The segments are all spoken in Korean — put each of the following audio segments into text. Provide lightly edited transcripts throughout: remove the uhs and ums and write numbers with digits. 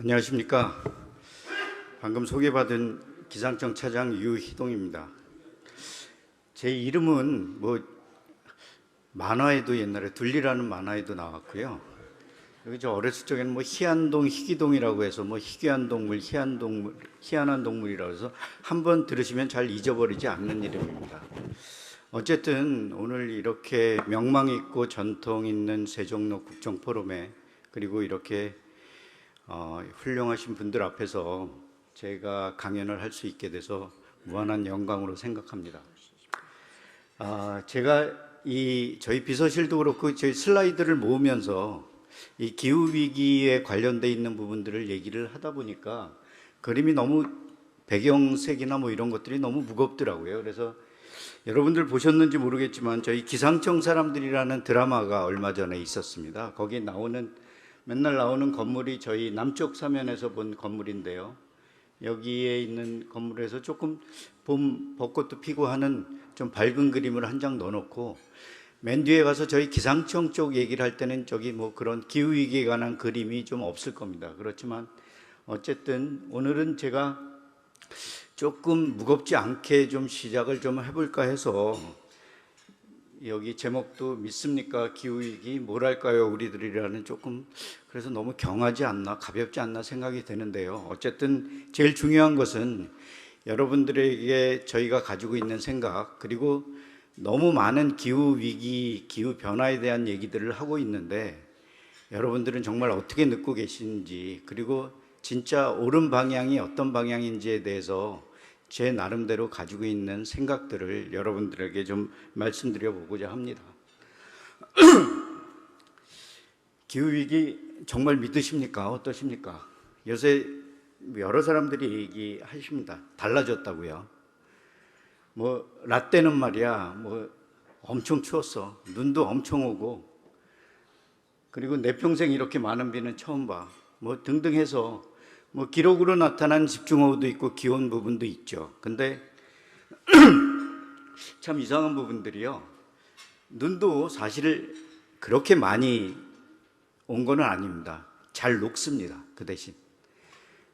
안녕하십니까. 방금 소개받은 기상청 차장 유희동입니다. 제 이름은 만화에도 옛날에 둘리라는 만화에도 나왔고요. 여기 저 어렸을 적에는 희안동, 희귀동이라고 해서 희귀한 동물, 희한한 동물이라고 해서 한번 들으시면 잘 잊어버리지 않는 이름입니다. 어쨌든 오늘 이렇게 명망 있고 전통 있는 세종로 국정포럼에 그리고 이렇게 훌륭하신 분들 앞에서 제가 강연을 할 수 있게 돼서 무한한 영광으로 생각합니다. 제가 저희 비서실도 그렇고 저희 슬라이드를 모으면서 이 기후위기에 관련돼 있는 부분들을 얘기를 하다 보니까 그림이 너무 배경색이나 이런 것들이 너무 무겁더라고요. 그래서 여러분들 보셨는지 모르겠지만 저희 기상청 사람들이라는 드라마가 얼마 전에 있었습니다. 거기 맨날 나오는 건물이 저희 남쪽 사면에서 본 건물인데요. 여기에 있는 건물에서 조금 봄 벚꽃도 피고 하는 좀 밝은 그림을 한 장 넣어놓고 맨 뒤에 가서 저희 기상청 쪽 얘기를 할 때는 저기 그런 기후위기에 관한 그림이 좀 없을 겁니다. 그렇지만 어쨌든 오늘은 제가 조금 무겁지 않게 좀 시작을 좀 해볼까 해서 여기 제목도 믿습니까? 기후위기 뭘 할까요? 우리들이라는 조금 그래서 너무 경하지 않나 가볍지 않나 생각이 되는데요. 어쨌든 제일 중요한 것은 여러분들에게 저희가 가지고 있는 생각 그리고 너무 많은 기후위기, 기후변화에 대한 얘기들을 하고 있는데 여러분들은 정말 어떻게 듣고 계신지 그리고 진짜 옳은 방향이 어떤 방향인지에 대해서 제 나름대로 가지고 있는 생각들을 여러분들에게 좀 말씀드려 보고자 합니다. 기후위기 정말 믿으십니까? 어떠십니까? 요새 여러 사람들이 얘기하십니다. 달라졌다고요. 라떼는 말이야, 엄청 추웠어. 눈도 엄청 오고, 그리고 내 평생 이렇게 많은 비는 처음 봐. 등등 해서 기록으로 나타난 집중호우도 있고 기온 부분도 있죠. 근데 참 이상한 부분들이요. 눈도 사실 그렇게 많이 온 거는 아닙니다. 잘 녹습니다. 그 대신.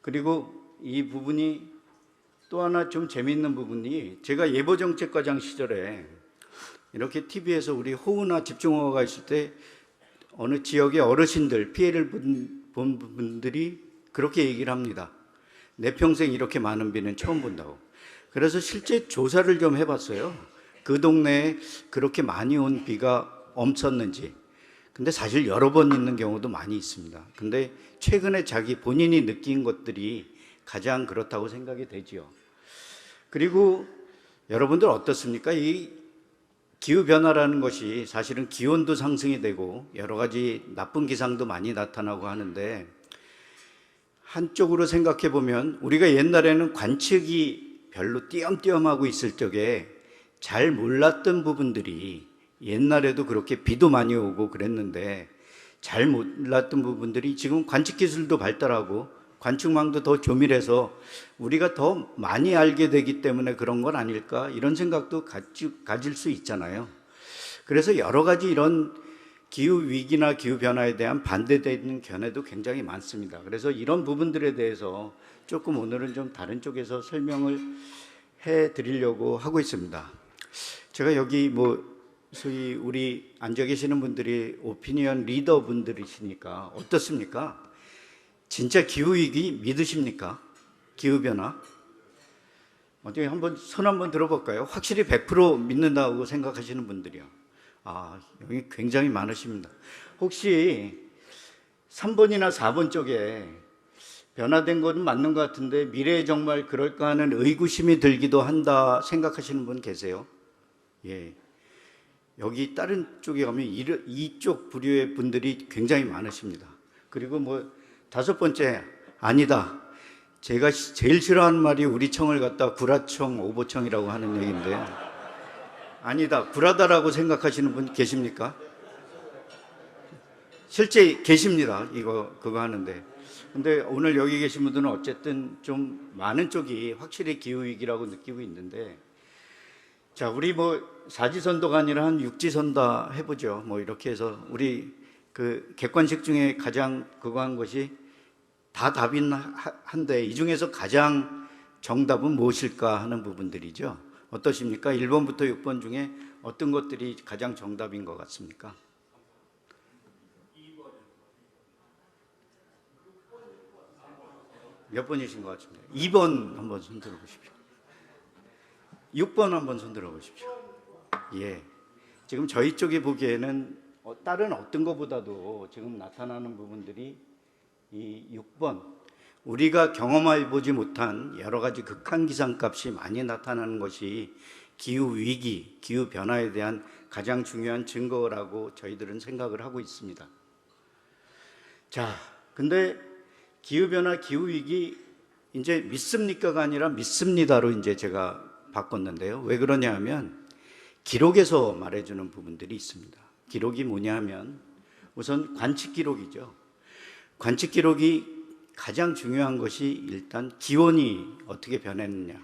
그리고 이 부분이 또 하나 좀 재미있는 부분이 제가 예보정책과장 시절에 이렇게 TV에서 우리 호우나 집중호우가 있을 때 어느 지역의 어르신들, 피해를 본 분들이 그렇게 얘기를 합니다. 내 평생 이렇게 많은 비는 처음 본다고. 그래서 실제 조사를 좀 해봤어요. 그 동네에 그렇게 많이 온 비가 없었는지. 근데 사실 여러 번 있는 경우도 많이 있습니다. 근데 최근에 본인이 느낀 것들이 가장 그렇다고 생각이 되지요. 그리고 여러분들 어떻습니까? 이 기후변화라는 것이 사실은 기온도 상승이 되고 여러 가지 나쁜 기상도 많이 나타나고 하는데 한쪽으로 생각해 보면 우리가 옛날에는 관측이 별로 띄엄띄엄하고 있을 적에 잘 몰랐던 부분들이 옛날에도 그렇게 비도 많이 오고 그랬는데 잘 몰랐던 부분들이 지금 관측 기술도 발달하고 관측망도 더 조밀해서 우리가 더 많이 알게 되기 때문에 그런 건 아닐까 이런 생각도 가질 수 있잖아요. 그래서 여러 가지 이런 기후위기나 기후변화에 대한 반대되는 견해도 굉장히 많습니다. 그래서 이런 부분들에 대해서 조금 오늘은 좀 다른 쪽에서 설명을 해드리려고 하고 있습니다. 제가 여기 소위 우리 앉아 계시는 분들이 오피니언 리더 분들이시니까 어떻습니까? 진짜 기후위기 믿으십니까? 기후변화? 어떻게 손 한번 들어볼까요? 확실히 100% 믿는다고 생각하시는 분들이요. 여기 굉장히 많으십니다. 혹시 3번이나 4번 쪽에 변화된 것은 맞는 것 같은데 미래에 정말 그럴까 하는 의구심이 들기도 한다 생각하시는 분 계세요? 예. 여기 다른 쪽에 가면 이쪽 부류의 분들이 굉장히 많으십니다. 그리고 5번째, 아니다. 제가 제일 싫어하는 말이 우리 청을 갖다 구라청, 오보청이라고 하는 얘기인데 아니다, 구라다라고 생각하시는 분 계십니까? 실제 계십니다. 그거 하는데. 근데 오늘 여기 계신 분들은 어쨌든 좀 많은 쪽이 확실히 기후위기라고 느끼고 있는데 자, 우리 사지선도가 아니라 한 육지선다 해보죠. 이렇게 해서 우리 그 객관식 중에 가장 그거 한 것이 다 답인 한데 이 중에서 가장 정답은 무엇일까 하는 부분들이죠. 어떠십니까? 1번부터 6번 중에 어떤 것들이 가장 정답인 것 같습니까? 몇 번이신 것 같습니다. 2번 한번 손들어 보십시오. 6번 한번 손들어 보십시오. 예. 지금 저희 쪽에 보기에는 다른 어떤 것보다도 지금 나타나는 부분들이 이 6번, 우리가 경험해 보지 못한 여러 가지 극한 기상값이 많이 나타나는 것이 기후 위기, 기후 변화에 대한 가장 중요한 증거라고 저희들은 생각을 하고 있습니다. 자, 근데 기후 변화, 기후 위기 이제 믿습니까가 아니라 믿습니다로 이제 제가 바꿨는데요. 왜 그러냐 하면 기록에서 말해주는 부분들이 있습니다. 기록이 뭐냐 하면 우선 관측 기록이죠. 관측 기록이 가장 중요한 것이 일단 기온이 어떻게 변했느냐.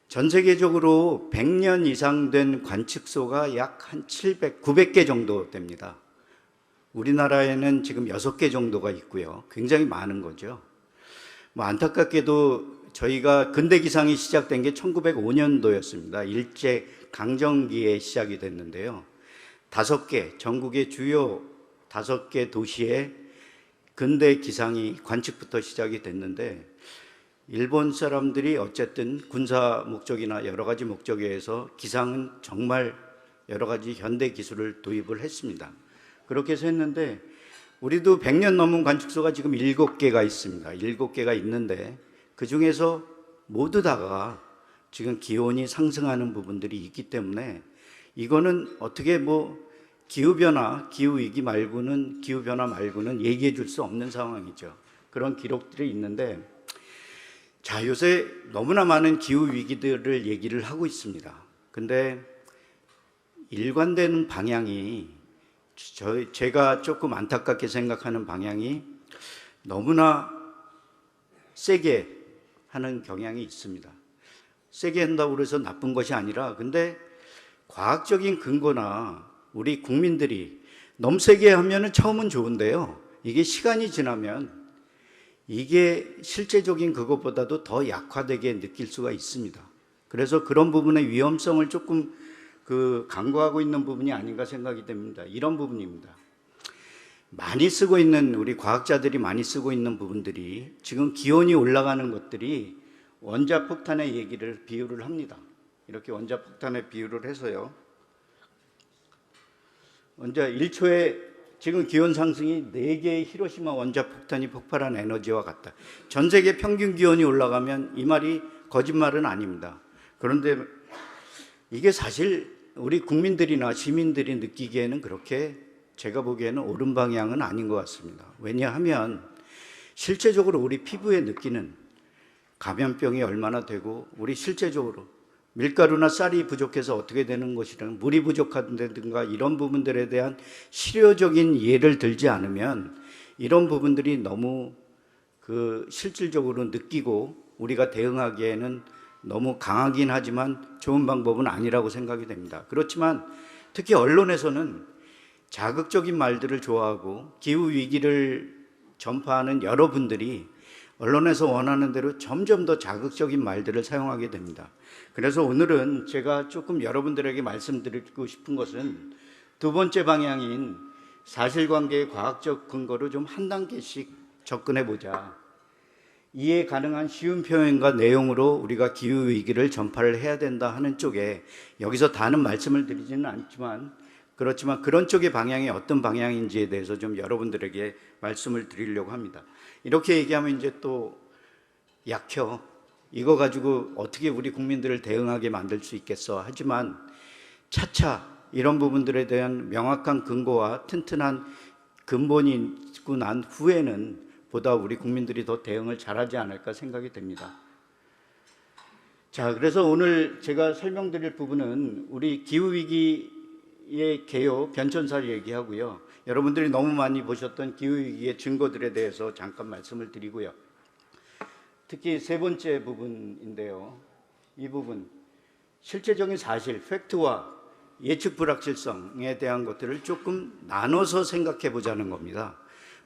전 세계적으로 100년 이상 된 관측소가 약 한 700, 900개 정도 됩니다. 우리나라에는 지금 6개 정도가 있고요. 굉장히 많은 거죠. 안타깝게도 저희가 근대 기상이 시작된 게 1905년도였습니다. 일제 강점기에 시작이 됐는데요. 5개, 전국의 주요 5개 도시에 근대 기상이 관측부터 시작이 됐는데 일본 사람들이 어쨌든 군사 목적이나 여러 가지 목적에 의해서 기상은 정말 여러 가지 현대 기술을 도입을 했습니다. 그렇게 해서 했는데 우리도 100년 넘은 관측소가 지금 7개가 있습니다. 7개가 있는데 그 중에서 모두 다가 지금 기온이 상승하는 부분들이 있기 때문에 이거는 어떻게 기후변화, 기후위기 말고는, 기후변화 말고는 얘기해 줄 수 없는 상황이죠. 그런 기록들이 있는데, 자, 요새 너무나 많은 기후위기들을 얘기를 하고 있습니다. 근데 일관되는 방향이, 제가 조금 안타깝게 생각하는 방향이 너무나 세게 하는 경향이 있습니다. 세게 한다고 해서 나쁜 것이 아니라, 근데 과학적인 근거나 우리 국민들이 너무 세게 하면은 처음은 좋은데요. 이게 시간이 지나면 이게 실제적인 그것보다도 더 약화되게 느낄 수가 있습니다. 그래서 그런 부분의 위험성을 조금 강구하고 있는 부분이 아닌가 생각이 됩니다. 이런 부분입니다. 많이 쓰고 있는, 우리 과학자들이 많이 쓰고 있는 부분들이 지금 기온이 올라가는 것들이 원자폭탄의 비유를 합니다. 이렇게 원자폭탄의 비유를 해서요. 먼저 1초에 지금 기온 상승이 4개의 히로시마 원자폭탄이 폭발한 에너지와 같다. 전 세계 평균 기온이 올라가면 이 말이 거짓말은 아닙니다. 그런데 이게 사실 우리 국민들이나 시민들이 느끼기에는 그렇게 제가 보기에는 옳은 방향은 아닌 것 같습니다. 왜냐하면 실제적으로 우리 피부에 느끼는 감염병이 얼마나 되고 우리 실제적으로 밀가루나 쌀이 부족해서 어떻게 되는 것이든 물이 부족하다든가 이런 부분들에 대한 실효적인 예를 들지 않으면 이런 부분들이 너무 실질적으로 느끼고 우리가 대응하기에는 너무 강하긴 하지만 좋은 방법은 아니라고 생각이 됩니다. 그렇지만 특히 언론에서는 자극적인 말들을 좋아하고 기후위기를 전파하는 여러분들이 언론에서 원하는 대로 점점 더 자극적인 말들을 사용하게 됩니다. 그래서 오늘은 제가 조금 여러분들에게 말씀드리고 싶은 것은 두 번째 방향인 사실관계의 과학적 근거로 좀 한 단계씩 접근해보자. 이해 가능한 쉬운 표현과 내용으로 우리가 기후위기를 전파를 해야 된다 하는 쪽에 여기서 다는 말씀을 드리지는 않지만 그렇지만 그런 쪽의 방향이 어떤 방향인지에 대해서 좀 여러분들에게 말씀을 드리려고 합니다. 이렇게 얘기하면 이제 또 약혀. 이거 가지고 어떻게 우리 국민들을 대응하게 만들 수 있겠어. 하지만 차차 이런 부분들에 대한 명확한 근거와 튼튼한 근본이 있고 난 후에는 보다 우리 국민들이 더 대응을 잘하지 않을까 생각이 됩니다. 자, 그래서 오늘 제가 설명드릴 부분은 우리 기후위기의 개요, 변천사를 얘기하고요. 여러분들이 너무 많이 보셨던 기후위기의 증거들에 대해서 잠깐 말씀을 드리고요. 특히 세 번째 부분인데요. 이 부분, 실제적인 사실, 팩트와 예측 불확실성에 대한 것들을 조금 나눠서 생각해 보자는 겁니다.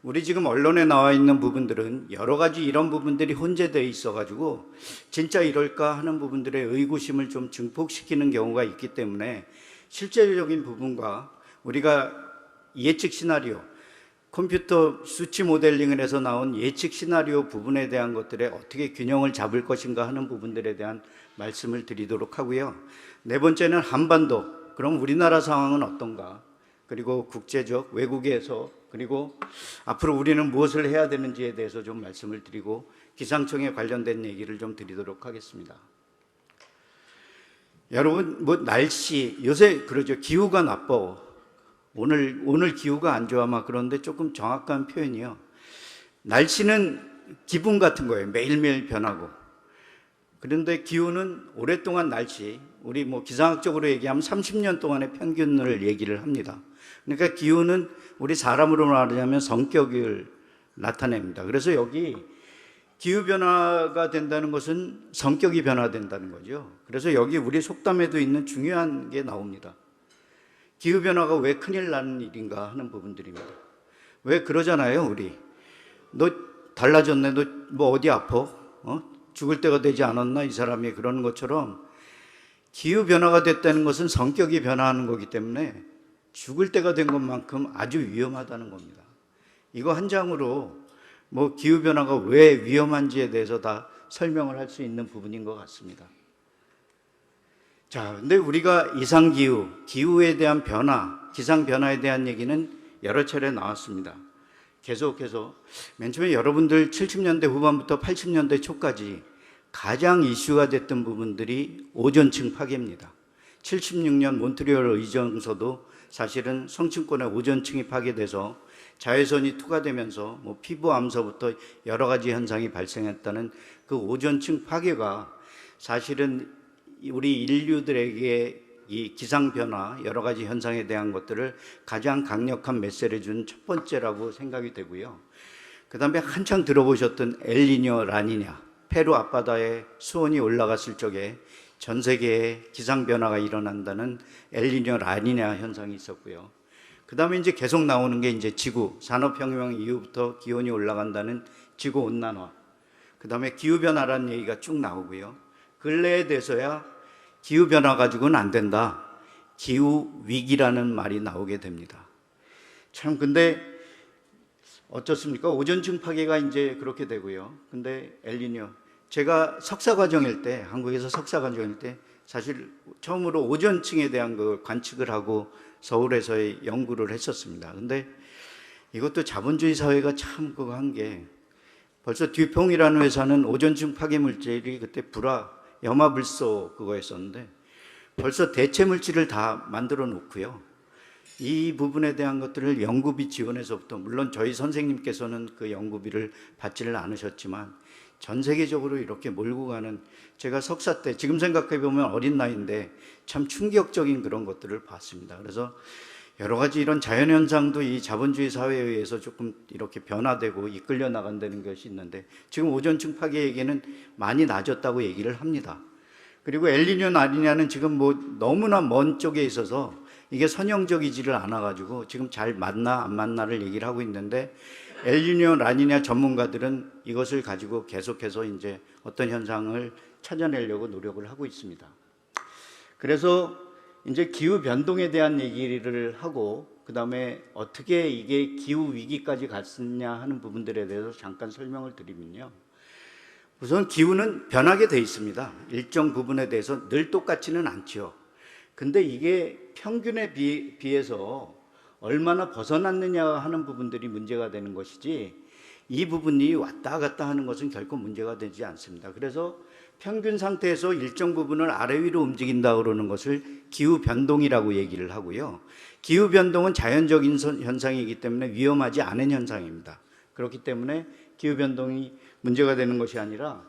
우리 지금 언론에 나와 있는 부분들은 여러 가지 이런 부분들이 혼재되어 있어가지고 진짜 이럴까 하는 부분들의 의구심을 좀 증폭시키는 경우가 있기 때문에 실제적인 부분과 우리가 예측 시나리오, 컴퓨터 수치 모델링을 해서 나온 예측 시나리오 부분에 대한 것들에 어떻게 균형을 잡을 것인가 하는 부분들에 대한 말씀을 드리도록 하고요. 네 번째는 한반도, 그럼 우리나라 상황은 어떤가? 그리고 국제적, 외국에서, 그리고 앞으로 우리는 무엇을 해야 되는지에 대해서 좀 말씀을 드리고 기상청에 관련된 얘기를 좀 드리도록 하겠습니다. 여러분, 날씨, 요새 그러죠. 기후가 나빠. 오늘 기후가 안 좋아. 막 그런데 조금 정확한 표현이요. 날씨는 기분 같은 거예요. 매일매일 변하고. 그런데 기후는 오랫동안 날씨, 우리 기상학적으로 얘기하면 30년 동안의 평균을 얘기를 합니다. 그러니까 기후는 우리 사람으로 말하자면 성격을 나타냅니다. 그래서 여기 기후변화가 된다는 것은 성격이 변화된다는 거죠. 그래서 여기 우리 속담에도 있는 중요한 게 나옵니다. 기후변화가 왜 큰일 나는 일인가 하는 부분들입니다. 왜 그러잖아요, 우리. 너 달라졌네, 너 어디 아파? 죽을 때가 되지 않았나? 이 사람이 그러는 것처럼 기후변화가 됐다는 것은 성격이 변화하는 거기 때문에 죽을 때가 된 것만큼 아주 위험하다는 겁니다. 이거 한 장으로 기후변화가 왜 위험한지에 대해서 다 설명을 할 수 있는 부분인 것 같습니다. 자, 근데 우리가 이상기후, 기후에 대한 변화, 기상변화에 대한 얘기는 여러 차례 나왔습니다. 계속해서 맨 처음에 여러분들 70년대 후반부터 80년대 초까지 가장 이슈가 됐던 부분들이 오존층 파괴입니다. 76년 몬트리올 의정서도 사실은 성층권의 오존층이 파괴돼서 자외선이 투과되면서 피부암서부터 여러 가지 현상이 발생했다는 그 오존층 파괴가 사실은 우리 인류들에게 이 기상변화 여러 가지 현상에 대한 것들을 가장 강력한 메시지를 준 첫 번째라고 생각이 되고요. 그 다음에 한창 들어보셨던 엘니뇨, 라니냐, 페루 앞바다에 수온이 올라갔을 적에 전 세계에 기상변화가 일어난다는 엘니뇨, 라니냐 현상이 있었고요. 그 다음에 이제 계속 나오는 게 이제 지구, 산업혁명 이후부터 기온이 올라간다는 지구온난화, 그 다음에 기후변화라는 얘기가 쭉 나오고요. 근래에 대해서야 기후변화 가지고는 안 된다. 기후위기라는 말이 나오게 됩니다. 참, 근데 어떻습니까? 오존층 파괴가 이제 그렇게 되고요. 근데 엘니뇨. 제가 석사과정일 때, 한국에서 석사과정일 때, 사실 처음으로 오존층에 대한 걸 관측을 하고 서울에서의 연구를 했었습니다. 근데 이것도 자본주의 사회가 참 그거 한 게, 벌써 듀퐁이라는 회사는 오존층 파괴 물질이 그때 염화불소 그거였었는데 벌써 대체 물질을 다 만들어 놓고요. 이 부분에 대한 것들을 연구비 지원에서부터, 물론 저희 선생님께서는 그 연구비를 받지를 않으셨지만 전 세계적으로 이렇게 몰고 가는, 제가 석사 때 지금 생각해 보면 어린 나이인데 참 충격적인 그런 것들을 봤습니다. 그래서 여러 가지 이런 자연현상도 이 자본주의 사회에 의해서 조금 이렇게 변화되고 이끌려 나간다는 것이 있는데, 지금 오존층 파괴 얘기는 많이 낮았다고 얘기를 합니다. 그리고 엘니뇨, 라니냐는 지금 너무나 먼 쪽에 있어서 이게 선형적이지를 않아가지고 지금 잘 맞나 안 맞나를 얘기를 하고 있는데, 엘니뇨, 라니냐 전문가들은 이것을 가지고 계속해서 이제 어떤 현상을 찾아내려고 노력을 하고 있습니다. 그래서 이제 기후 변동에 대한 얘기를 하고, 그 다음에 어떻게 이게 기후 위기까지 갔느냐 하는 부분들에 대해서 잠깐 설명을 드리면요. 우선 기후는 변하게 돼 있습니다. 일정 부분에 대해서 늘 똑같지는 않죠. 근데 이게 평균에 비해서 얼마나 벗어났느냐 하는 부분들이 문제가 되는 것이지, 이 부분이 왔다 갔다 하는 것은 결코 문제가 되지 않습니다. 그래서 평균 상태에서 일정 부분을 아래 위로 움직인다 그러는 것을 기후 변동이라고 얘기를 하고요. 기후 변동은 자연적인 현상이기 때문에 위험하지 않은 현상입니다. 그렇기 때문에 기후 변동이 문제가 되는 것이 아니라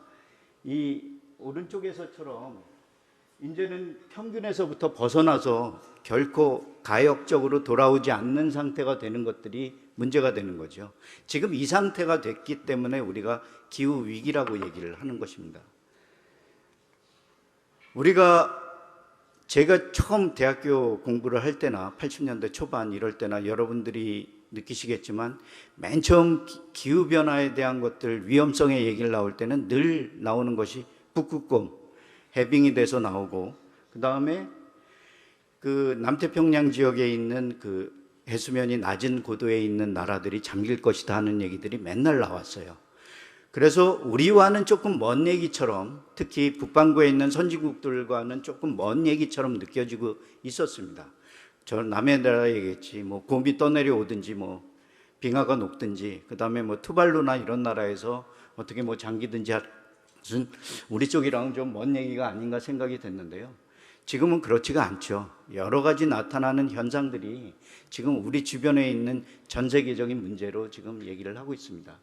이 오른쪽에서처럼 이제는 평균에서부터 벗어나서 결코 가역적으로 돌아오지 않는 상태가 되는 것들이 문제가 되는 거죠. 지금 이 상태가 됐기 때문에 우리가 기후 위기라고 얘기를 하는 것입니다. 제가 처음 대학교 공부를 할 때나 80년대 초반 이럴 때나 여러분들이 느끼시겠지만 맨 처음 기후변화에 대한 것들, 위험성의 얘기를 나올 때는 늘 나오는 것이 북극곰, 해빙이 돼서 나오고, 그 다음에 그 남태평양 지역에 있는 그 해수면이 낮은 고도에 있는 나라들이 잠길 것이다 하는 얘기들이 맨날 나왔어요. 그래서 우리와는 조금 먼 얘기처럼, 특히 북반구에 있는 선진국들과는 조금 먼 얘기처럼 느껴지고 있었습니다. 저 남의 나라 얘기했지, 뭐 곰이 떠내려 오든지, 뭐 빙하가 녹든지, 그 다음에 뭐 투발루나 이런 나라에서 어떻게 뭐 잠기든지 무슨 우리 쪽이랑은 좀 먼 얘기가 아닌가 생각이 됐는데요. 지금은 그렇지가 않죠. 여러 가지 나타나는 현상들이 지금 우리 주변에 있는 전 세계적인 문제로 지금 얘기를 하고 있습니다.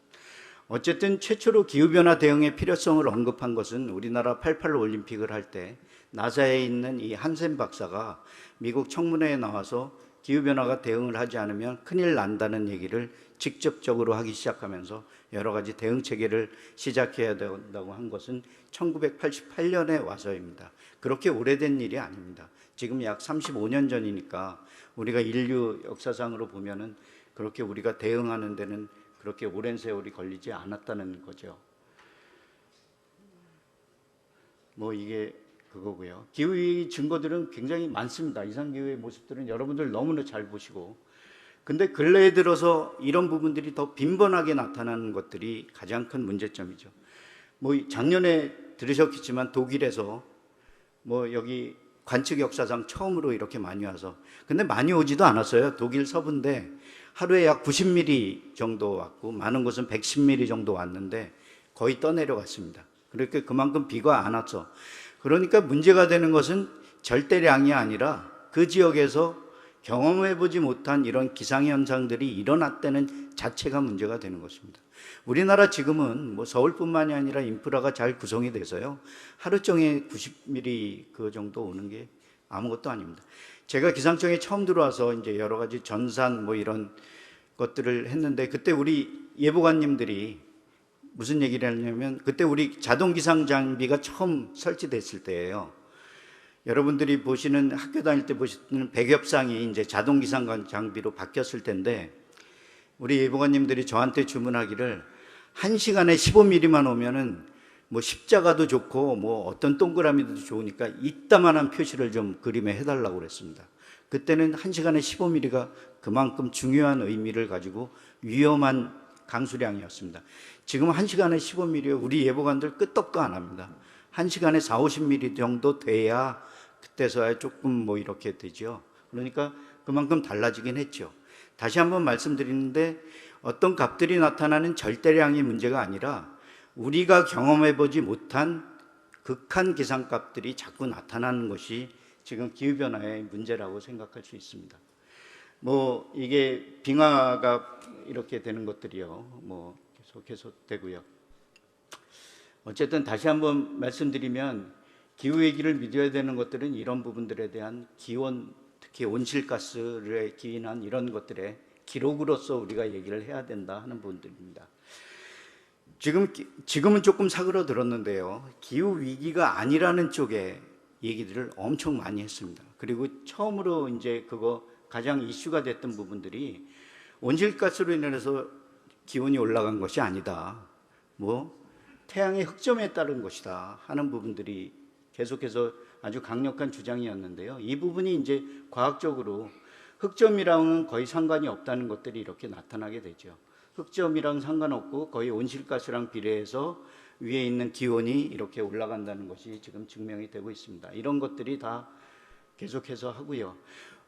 어쨌든 최초로 기후변화 대응의 필요성을 언급한 것은 우리나라 88 올림픽을 할 때 나사에 있는 이 한센 박사가 미국 청문회에 나와서 기후변화가 대응을 하지 않으면 큰일 난다는 얘기를 직접적으로 하기 시작하면서 여러 가지 대응 체계를 시작해야 된다고 한 것은 1988년에 와서입니다. 그렇게 오래된 일이 아닙니다. 지금 약 35년 전이니까 우리가 인류 역사상으로 보면은 그렇게 우리가 대응하는 데는 그렇게 오랜 세월이 걸리지 않았다는 거죠. 뭐 이게 그거고요. 기후위기 증거들은 굉장히 많습니다. 이상기후의 모습들은 여러분들 너무나 잘 보시고, 근데 근래에 들어서 이런 부분들이 더 빈번하게 나타나는 것들이 가장 큰 문제점이죠. 뭐 작년에 들으셨겠지만 독일에서 뭐 여기 관측 역사상 처음으로 이렇게 많이 와서, 근데 많이 오지도 않았어요. 독일 서부인데 하루에 약 90mm 정도 왔고, 많은 곳은 110mm 정도 왔는데 거의 떠내려갔습니다. 그렇게 그만큼 비가 안 왔죠. 그러니까 문제가 되는 것은 절대량이 아니라 그 지역에서 경험해보지 못한 이런 기상현상들이 일어났다는 자체가 문제가 되는 것입니다. 우리나라 지금은 뭐 서울뿐만이 아니라 인프라가 잘 구성이 돼서요, 하루 종일 90mm 그 정도 오는 게 아무것도 아닙니다. 제가 기상청에 처음 들어와서 이제 여러 가지 전산 뭐 이런 것들을 했는데, 그때 우리 예보관님들이 무슨 얘기를 하냐면, 그때 우리 자동 기상 장비가 처음 설치됐을 때예요. 여러분들이 보시는, 학교 다닐 때 보시는 백엽상이 이제 자동 기상 장비로 바뀌었을 텐데, 우리 예보관님들이 저한테 주문하기를 1시간에 15mm만 오면은 뭐 십자가도 좋고 뭐 어떤 동그라미도 좋으니까 이따만한 표시를 좀 그림에 해달라고 그랬습니다. 그때는 1시간에 15mm가 그만큼 중요한 의미를 가지고 위험한 강수량이었습니다. 지금 1시간에 15mm, 우리 예보관들 끄떡도 안 합니다. 1시간에 4, 50mm 정도 돼야 그때서야 조금 뭐 이렇게 되죠. 그러니까 그만큼 달라지긴 했죠. 다시 한번 말씀드리는데, 어떤 값들이 나타나는 절대량이 문제가 아니라 우리가 경험해보지 못한 극한 기상값들이 자꾸 나타나는 것이 지금 기후변화의 문제라고 생각할 수 있습니다. 뭐 이게 빙하가 이렇게 되는 것들이요, 뭐 계속 되고요. 어쨌든 다시 한번 말씀드리면, 기후 얘기를 믿어야 되는 것들은 이런 부분들에 대한 기온, 특히 온실가스를 기인한 이런 것들의 기록으로서 우리가 얘기를 해야 된다 하는 부분들입니다. 지금은 조금 사그러들었는데요, 기후 위기가 아니라는 쪽에 얘기들을 엄청 많이 했습니다. 그리고 처음으로 이제 그거 가장 이슈가 됐던 부분들이 온실가스로 인해서 기온이 올라간 것이 아니다, 뭐 태양의 흑점에 따른 것이다 하는 부분들이 계속해서 아주 강력한 주장이었는데요. 이 부분이 이제 과학적으로 흑점이랑은 거의 상관이 없다는 것들이 이렇게 나타나게 되죠. 흑점이랑 상관없고 거의 온실가스랑 비례해서 위에 있는 기온이 이렇게 올라간다는 것이 지금 증명이 되고 있습니다. 이런 것들이 다 계속해서 하고요.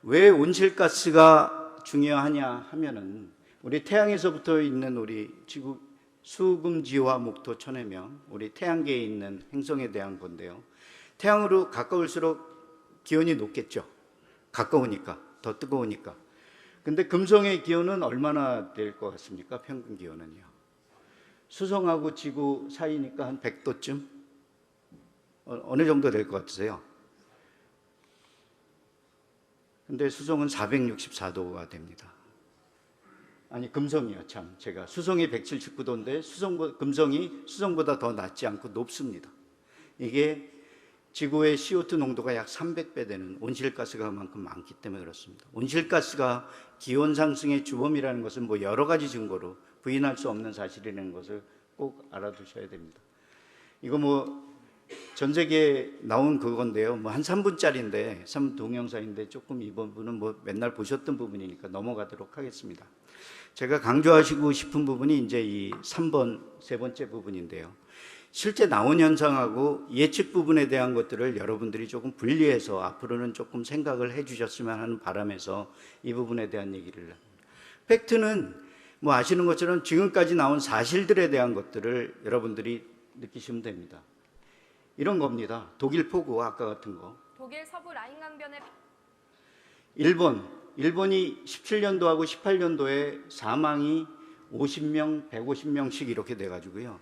왜 온실가스가 중요하냐 하면은, 우리 태양에서부터 있는 우리 지구 수금지화 목토 천해명, 우리 태양계에 있는 행성에 대한 건데요. 태양으로 가까울수록 기온이 높겠죠. 가까우니까, 더 뜨거우니까. 근데 금성의 기온은 얼마나 될 것 같습니까? 평균 기온은요. 수성하고 지구 사이니까 한 100도쯤? 어느 정도 될 것 같으세요? 근데 수성은 464도가 됩니다. 아니, 금성이요, 참. 제가 수성이 179도인데 금성이 수성보다 더 낮지 않고 높습니다. 이게 지구의 CO2 농도가 약 300배 되는 온실가스가 그만큼 많기 때문에 그렇습니다. 온실가스가 기온 상승의 주범이라는 것은 뭐 여러 가지 증거로 부인할 수 없는 사실이라는 것을 꼭 알아두셔야 됩니다. 이거 뭐 전 세계에 나온 그건데요. 뭐 한 3분짜리인데, 3분 동영상인데 조금 이 부분은 뭐 맨날 보셨던 부분이니까 넘어가도록 하겠습니다. 제가 강조하시고 싶은 부분이 이제 이 3번, 세 번째 부분인데요. 실제 나온 현상하고 예측 부분에 대한 것들을 여러분들이 조금 분리해서 앞으로는 조금 생각을 해 주셨으면 하는 바람에서 이 부분에 대한 얘기를 합니다. 팩트는 뭐 아시는 것처럼 지금까지 나온 사실들에 대한 것들을 여러분들이 느끼시면 됩니다. 이런 겁니다. 독일 폭우 아까 같은 거. 독일 서부 라인 강변의 일본이 17년도하고 18년도에 사망이 50명, 150명씩 이렇게 돼가지고요.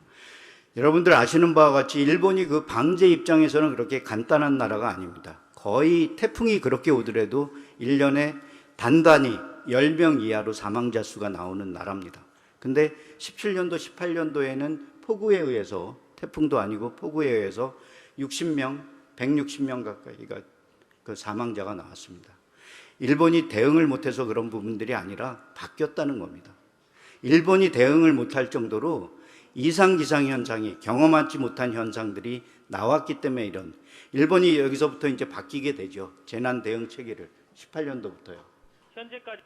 여러분들 아시는 바와 같이 일본이 그 방제 입장에서는 그렇게 간단한 나라가 아닙니다. 거의 태풍이 그렇게 오더라도 1년에 단단히 10명 이하로 사망자 수가 나오는 나라입니다. 근데 17년도, 18년도에는 폭우에 의해서, 태풍도 아니고 폭우에 의해서 60명, 160명 가까이가 그 사망자가 나왔습니다. 일본이 대응을 못해서 그런 부분들이 아니라 바뀌었다는 겁니다. 일본이 대응을 못할 정도로 이상 기상 현상이 경험하지 못한 현상들이 나왔기 때문에 이런 일본이 여기서부터 이제 바뀌게 되죠. 재난 대응 체계를 18년도부터요. 현재까지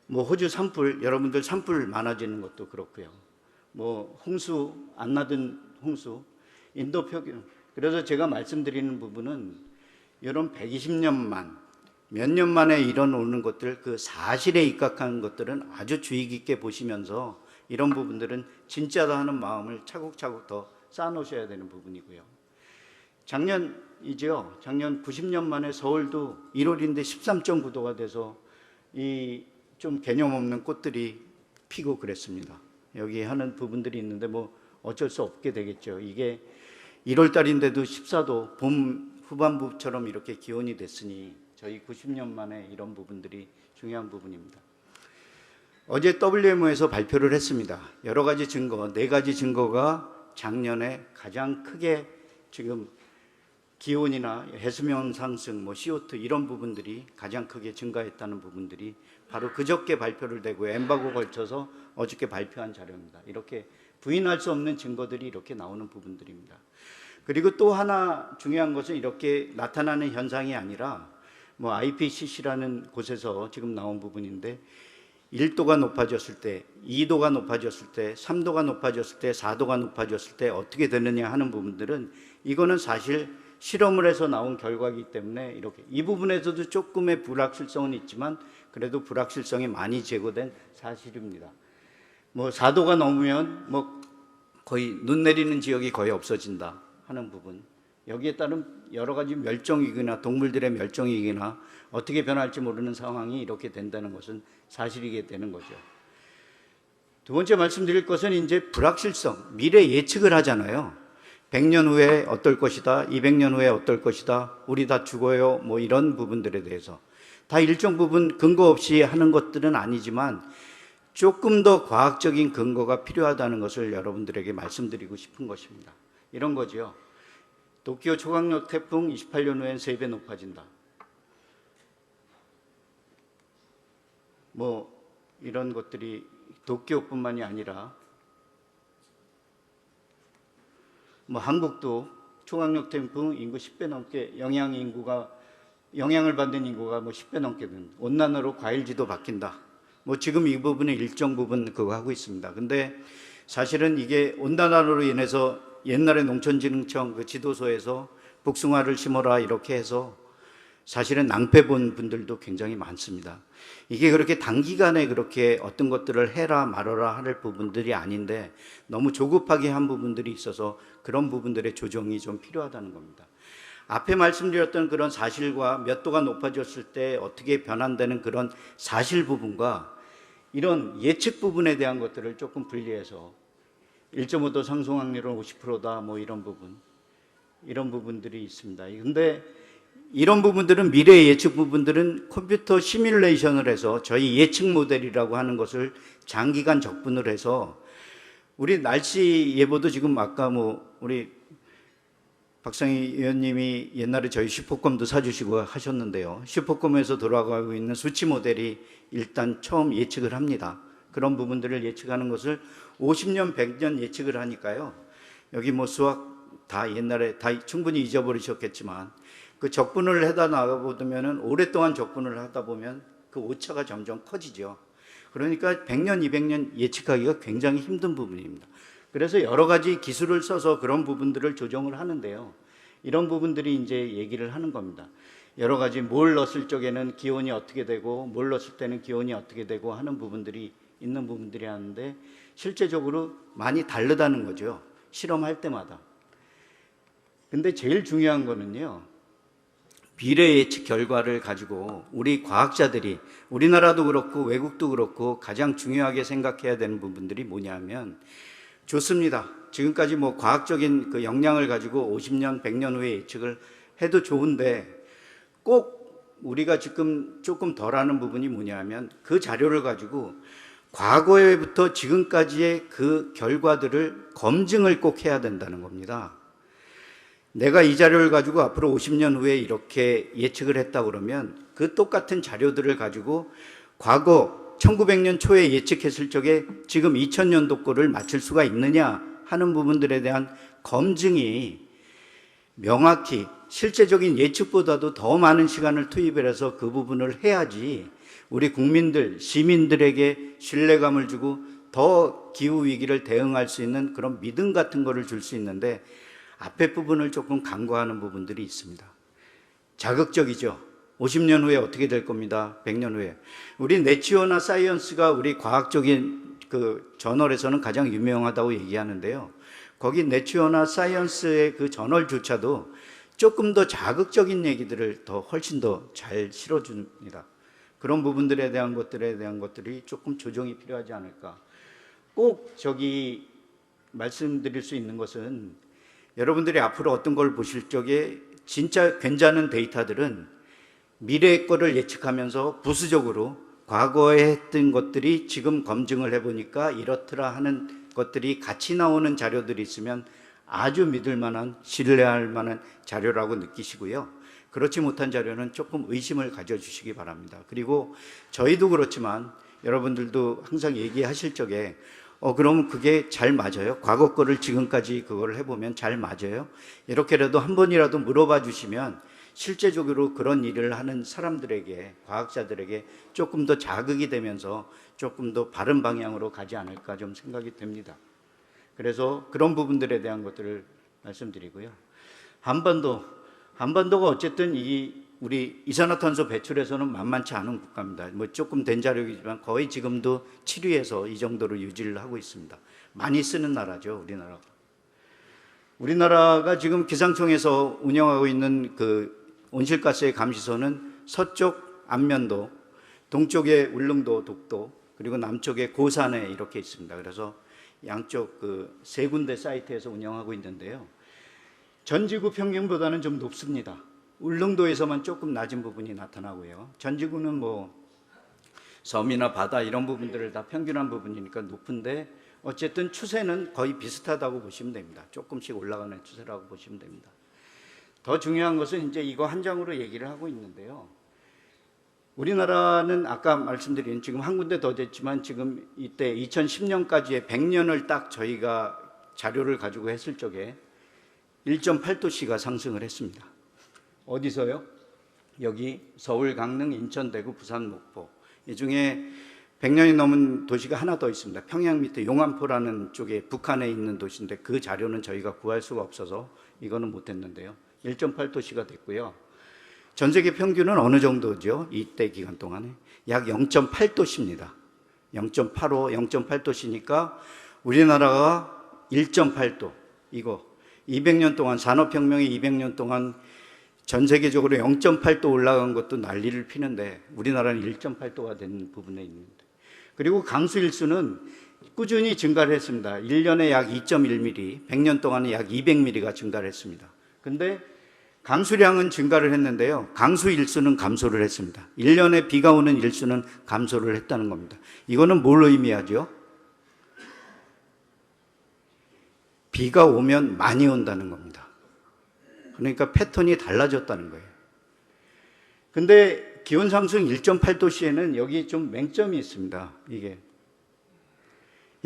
뭐 호주 산불, 여러분들 산불 많아지는 것도 그렇고요. 뭐 홍수, 안 나던 홍수, 인도 표균. 그래서 제가 말씀드리는 부분은 이런 120년만 몇 년 만에 일어나는 것들, 그 사실에 입각한 것들은 아주 주의 깊게 보시면서 이런 부분들은 진짜다 하는 마음을 차곡차곡 더 쌓아놓으셔야 되는 부분이고요. 작년이죠. 작년 90년 만에 서울도 1월인데 13.9도가 돼서 이 좀 개념 없는 꽃들이 피고 그랬습니다. 여기 하는 부분들이 있는데 뭐 어쩔 수 없게 되겠죠. 이게 1월 달인데도 14도, 봄 후반부처럼 이렇게 기온이 됐으니 저희 90년 만에 이런 부분들이 중요한 부분입니다. 어제 WMO에서 발표를 했습니다. 여러 가지 증거, 4가지 증거가 작년에 가장 크게 지금 기온이나 해수면 상승, 뭐 CO2 이런 부분들이 가장 크게 증가했다는 부분들이 바로 그저께 발표를 되고 엠바고 걸쳐서 어저께 발표한 자료입니다. 이렇게 부인할 수 없는 증거들이 이렇게 나오는 부분들입니다. 그리고 또 하나 중요한 것은 이렇게 나타나는 현상이 아니라 뭐 IPCC라는 곳에서 지금 나온 부분인데 1도가 높아졌을 때, 2도가 높아졌을 때, 3도가 높아졌을 때, 4도가 높아졌을 때 어떻게 되느냐 하는 부분들은 이거는 사실 실험을 해서 나온 결과이기 때문에 이렇게 이 부분에서도 조금의 불확실성은 있지만 그래도 불확실성이 많이 제거된 사실입니다. 뭐 4도가 넘으면 뭐 거의 눈 내리는 지역이 거의 없어진다 하는 부분, 여기에 따른 여러 가지 멸종위기나 동물들의 멸종위기나 어떻게 변할지 모르는 상황이 이렇게 된다는 것은 사실이게 되는 거죠. 두 번째 말씀드릴 것은 이제 불확실성, 미래 예측을 하잖아요. 100년 후에 어떨 것이다, 200년 후에 어떨 것이다, 우리 다 죽어요, 뭐 이런 부분들에 대해서 다 일정 부분 근거 없이 하는 것들은 아니지만 조금 더 과학적인 근거가 필요하다는 것을 여러분들에게 말씀드리고 싶은 것입니다. 이런 거죠. 도쿄 초강력 태풍 28년 후엔 3배 높아진다. 뭐 이런 것들이 도쿄뿐만이 아니라 뭐 한국도 초강력 태풍 인구 10배 넘게 영향을 받는 인구가 뭐 10배 넘게 된 온난화로 과일지도 바뀐다. 뭐 지금 이 부분에 일정 부분 그거 하고 있습니다. 근데 사실은 이게 온난화로 인해서 옛날에 농촌진흥청 그 지도서에서 복숭아를 심어라 이렇게 해서 사실은 낭패 본 분들도 굉장히 많습니다. 이게 그렇게 단기간에 그렇게 어떤 것들을 해라 말아라 할 부분들이 아닌데 너무 조급하게 한 부분들이 있어서 그런 부분들의 조정이 좀 필요하다는 겁니다. 앞에 말씀드렸던 그런 사실과 몇 도가 높아졌을 때 어떻게 변환되는 그런 사실 부분과 이런 예측 부분에 대한 것들을 조금 분리해서 1.5도 상승 확률은 50%다 뭐 이런 부분들이 있습니다. 근데 이런 부분들은 미래 예측 부분들은 컴퓨터 시뮬레이션을 해서 저희 예측 모델이라고 하는 것을 장기간 적분을 해서 우리 날씨 예보도 지금 아까 뭐 우리 박상희 의원님이 옛날에 저희 슈퍼컴도 사주시고 하셨는데요. 슈퍼컴에서 돌아가고 있는 수치 모델이 일단 처음 예측을 합니다. 그런 부분들을 예측하는 것을 50년, 100년 예측을 하니까요. 여기 뭐 수학 다 옛날에 다 충분히 잊어버리셨겠지만 그 적분을 해다 나가보면은 오랫동안 적분을 하다 보면 그 오차가 점점 커지죠. 그러니까 100년, 200년 예측하기가 굉장히 힘든 부분입니다. 그래서 여러 가지 기술을 써서 그런 부분들을 조정을 하는데요. 이런 부분들이 이제 얘기를 하는 겁니다. 여러 가지 뭘 넣었을 적에는 기온이 어떻게 되고 뭘 넣었을 때는 기온이 어떻게 되고 하는 부분들이 있는 부분들이 하는데 실제적으로 많이 다르다는 거죠. 실험할 때마다. 근데 제일 중요한 거는요. 미래 예측 결과를 가지고 우리 과학자들이 우리나라도 그렇고 외국도 그렇고 가장 중요하게 생각해야 되는 부분들이 뭐냐면 좋습니다. 지금까지 뭐 과학적인 그 역량을 가지고 50년, 100년 후에 예측을 해도 좋은데 꼭 우리가 지금 조금 덜 하는 부분이 뭐냐면 그 자료를 가지고 과거에부터 지금까지의 그 결과들을 검증을 꼭 해야 된다는 겁니다. 내가 이 자료를 가지고 앞으로 50년 후에 이렇게 예측을 했다 그러면 그 똑같은 자료들을 가지고 과거 1900년 초에 예측했을 적에 지금 2000년도 거를 맞출 수가 있느냐 하는 부분들에 대한 검증이 명확히 실제적인 예측보다도 더 많은 시간을 투입을 해서 그 부분을 해야지 우리 국민들, 시민들에게 신뢰감을 주고 더 기후위기를 대응할 수 있는 그런 믿음 같은 거를 줄 수 있는데 앞에 부분을 조금 간과하는 부분들이 있습니다. 자극적이죠. 50년 후에 어떻게 될 겁니다. 100년 후에. 우리 네처나 사이언스가 우리 과학적인 그 저널에서는 가장 유명하다고 얘기하는데요. 거기 네처나 사이언스의 그 저널조차도 조금 더 자극적인 얘기들을 더 훨씬 더 잘 실어줍니다. 그런 부분들에 대한 것들이 조금 조정이 필요하지 않을까. 꼭 저기 말씀드릴 수 있는 것은 여러분들이 앞으로 어떤 걸 보실 적에 진짜 괜찮은 데이터들은 미래의 거를 예측하면서 부수적으로 과거에 했던 것들이 지금 검증을 해보니까 이렇더라 하는 것들이 같이 나오는 자료들이 있으면 아주 믿을 만한, 신뢰할 만한 자료라고 느끼시고요. 그렇지 못한 자료는 조금 의심을 가져주시기 바랍니다. 그리고 저희도 그렇지만 여러분들도 항상 얘기하실 적에 그러면 그게 잘 맞아요? 과거 거를 지금까지 그걸 해보면 잘 맞아요? 이렇게라도 한 번이라도 물어봐 주시면 실제적으로 그런 일을 하는 사람들에게, 과학자들에게 조금 더 자극이 되면서 조금 더 바른 방향으로 가지 않을까 좀 생각이 됩니다. 그래서 그런 부분들에 대한 것들을 말씀드리고요. 한반도가 어쨌든 우리 이산화탄소 배출에서는 만만치 않은 국가입니다. 뭐 조금 된 자료이지만 거의 지금도 7위에서 이 정도로 유지를 하고 있습니다. 많이 쓰는 나라죠, 우리나라가. 우리나라가 지금 기상청에서 운영하고 있는 그 온실가스의 감시소는 서쪽 안면도, 동쪽에 울릉도, 독도, 그리고 남쪽에 고산에 이렇게 있습니다. 그래서 양쪽 그 세 군데 사이트에서 운영하고 있는데요. 전 지구 평균보다는 좀 높습니다. 울릉도에서만 조금 낮은 부분이 나타나고요. 전 지구는 뭐 섬이나 바다 이런 부분들을 다 평균한 부분이니까 높은데 어쨌든 추세는 거의 비슷하다고 보시면 됩니다. 조금씩 올라가는 추세라고 보시면 됩니다. 더 중요한 것은 이제 이거 한 장으로 얘기를 하고 있는데요. 우리나라는 아까 말씀드린 지금 한 군데 더 됐지만 지금 이때 2010년까지의 100년을 딱 저희가 자료를 가지고 했을 적에 1.8도씨가 상승을 했습니다. 어디서요? 여기 서울, 강릉, 인천, 대구, 부산, 목포. 이 중에 100년이 넘은 도시가 하나 더 있습니다. 평양 밑에 용안포라는 쪽에 북한에 있는 도시인데 그 자료는 저희가 구할 수가 없어서 이거는 못했는데요. 1.8도씨가 됐고요. 전 세계 평균은 어느 정도죠? 이때 기간 동안에 약 0.8도씨입니다. 0.85, 0.8도씨니까 우리나라가 1.8도 이거 200년 동안 산업혁명이 200년 동안 전 세계적으로 0.8도 올라간 것도 난리를 피는데 우리나라는 1.8도가 된 부분에 있는데 그리고 강수 일수는 꾸준히 증가를 했습니다. 1년에 약 2.1mm, 100년 동안은 약 200mm가 증가를 했습니다. 근데 강수량은 증가를 했는데요. 강수 일수는 감소를 했습니다. 1년에 비가 오는 일수는 감소를 했다는 겁니다. 이거는 뭘 의미하죠? 비가 오면 많이 온다는 겁니다. 그러니까 패턴이 달라졌다는 거예요. 근데 기온 상승 1.8도시에는 여기 좀 맹점이 있습니다. 이게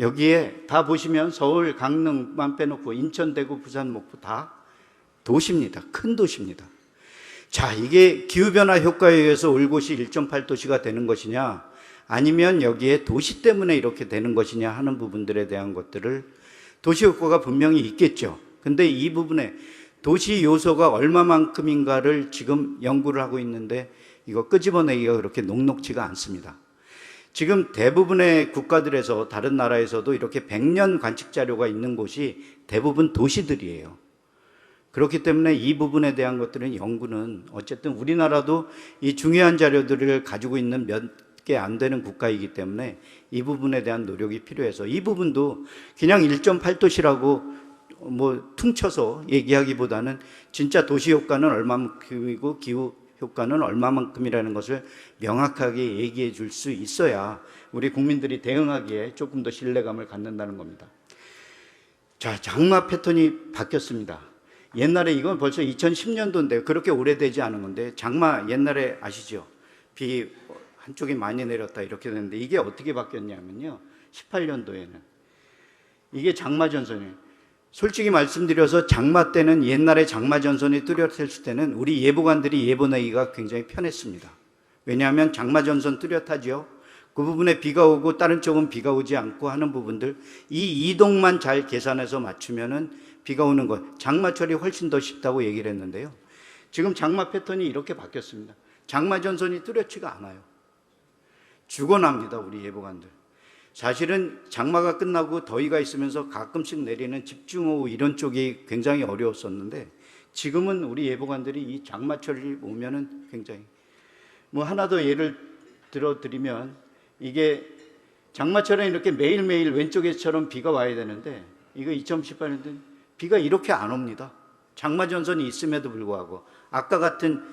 여기에 다 보시면 서울, 강릉만 빼놓고 인천, 대구, 부산, 목포 다 도시입니다. 큰 도시입니다. 자, 이게 기후변화 효과에 의해서 올 곳이 1.8도시가 되는 것이냐, 아니면 여기에 도시 때문에 이렇게 되는 것이냐 하는 부분들에 대한 것들을, 도시 효과가 분명히 있겠죠. 근데 이 부분에 도시 요소가 얼마만큼인가를 지금 연구를 하고 있는데 이거 끄집어내기가 그렇게 녹록지가 않습니다. 지금 대부분의 국가들에서, 다른 나라에서도 이렇게 100년 관측 자료가 있는 곳이 대부분 도시들이에요. 그렇기 때문에 이 부분에 대한 것들은 연구는, 어쨌든 우리나라도 이 중요한 자료들을 가지고 있는 몇 개 안 되는 국가이기 때문에 이 부분에 대한 노력이 필요해서, 이 부분도 그냥 1.8도시라고 뭐 퉁쳐서 얘기하기보다는 진짜 도시 효과는 얼마만큼이고 기후 효과는 얼마만큼이라는 것을 명확하게 얘기해 줄 수 있어야 우리 국민들이 대응하기에 조금 더 신뢰감을 갖는다는 겁니다. 자, 장마 패턴이 바뀌었습니다. 옛날에, 이건 벌써 2010년도인데 그렇게 오래되지 않은 건데, 장마 옛날에 아시죠? 비 한쪽이 많이 내렸다 이렇게 되는데, 이게 어떻게 바뀌었냐면요, 18년도에는 이게 장마 전선이에요. 솔직히 말씀드려서 장마 때는, 옛날에 장마 전선이 뚜렷했을 때는 우리 예보관들이 예보내기가 굉장히 편했습니다. 왜냐하면 장마 전선 뚜렷하죠. 그 부분에 비가 오고 다른 쪽은 비가 오지 않고 하는 부분들, 이 이동만 잘 계산해서 맞추면은 비가 오는 것, 장마철이 훨씬 더 쉽다고 얘기를 했는데요. 지금 장마 패턴이 이렇게 바뀌었습니다. 장마 전선이 뚜렷지가 않아요. 죽어납니다, 우리 예보관들. 사실은 장마가 끝나고 더위가 있으면서 가끔씩 내리는 집중호우 이런 쪽이 굉장히 어려웠었는데, 지금은 우리 예보관들이 이 장마철이 오면은 굉장히, 뭐 하나 더 예를 들어 드리면, 이게 장마철에 이렇게 매일매일 왼쪽에처럼 비가 와야 되는데, 이거 2018년도에 비가 이렇게 안 옵니다. 장마 전선이 있음에도 불구하고 아까 같은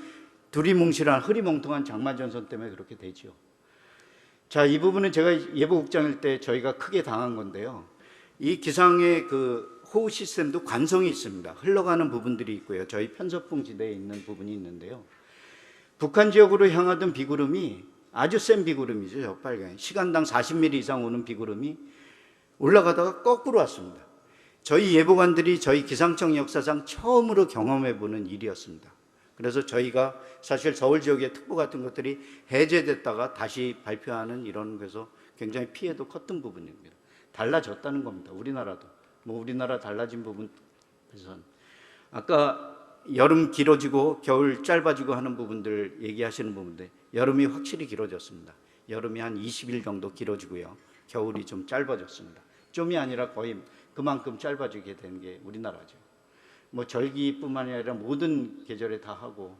두리뭉실한 흐리멍텅한 장마 전선 때문에 그렇게 되지요. 자, 이 부분은 제가 예보국장일 때 저희가 크게 당한 건데요. 이 기상의 그 호우 시스템도 관성이 있습니다. 흘러가는 부분들이 있고요. 저희 편서풍 지대에 있는 부분이 있는데요. 북한 지역으로 향하던 비구름이 아주 센 비구름이죠. 빨간 시간당 40mm 이상 오는 비구름이 올라가다가 거꾸로 왔습니다. 저희 예보관들이 저희 기상청 역사상 처음으로 경험해보는 일이었습니다. 그래서 저희가 사실 서울 지역의 특보 같은 것들이 해제됐다가 다시 발표하는 이런 거에서 굉장히 피해도 컸던 부분입니다. 달라졌다는 겁니다. 우리나라도. 뭐 우리나라 달라진 부분에선 아까 여름 길어지고 겨울 짧아지고 하는 부분들 얘기하시는 부분인데, 여름이 확실히 길어졌습니다. 여름이 한 20일 정도 길어지고요. 겨울이 좀 짧아졌습니다. 좀이 아니라 거의 그만큼 짧아지게 된 게 우리나라죠. 뭐 절기뿐만 아니라 모든 계절에 다 하고,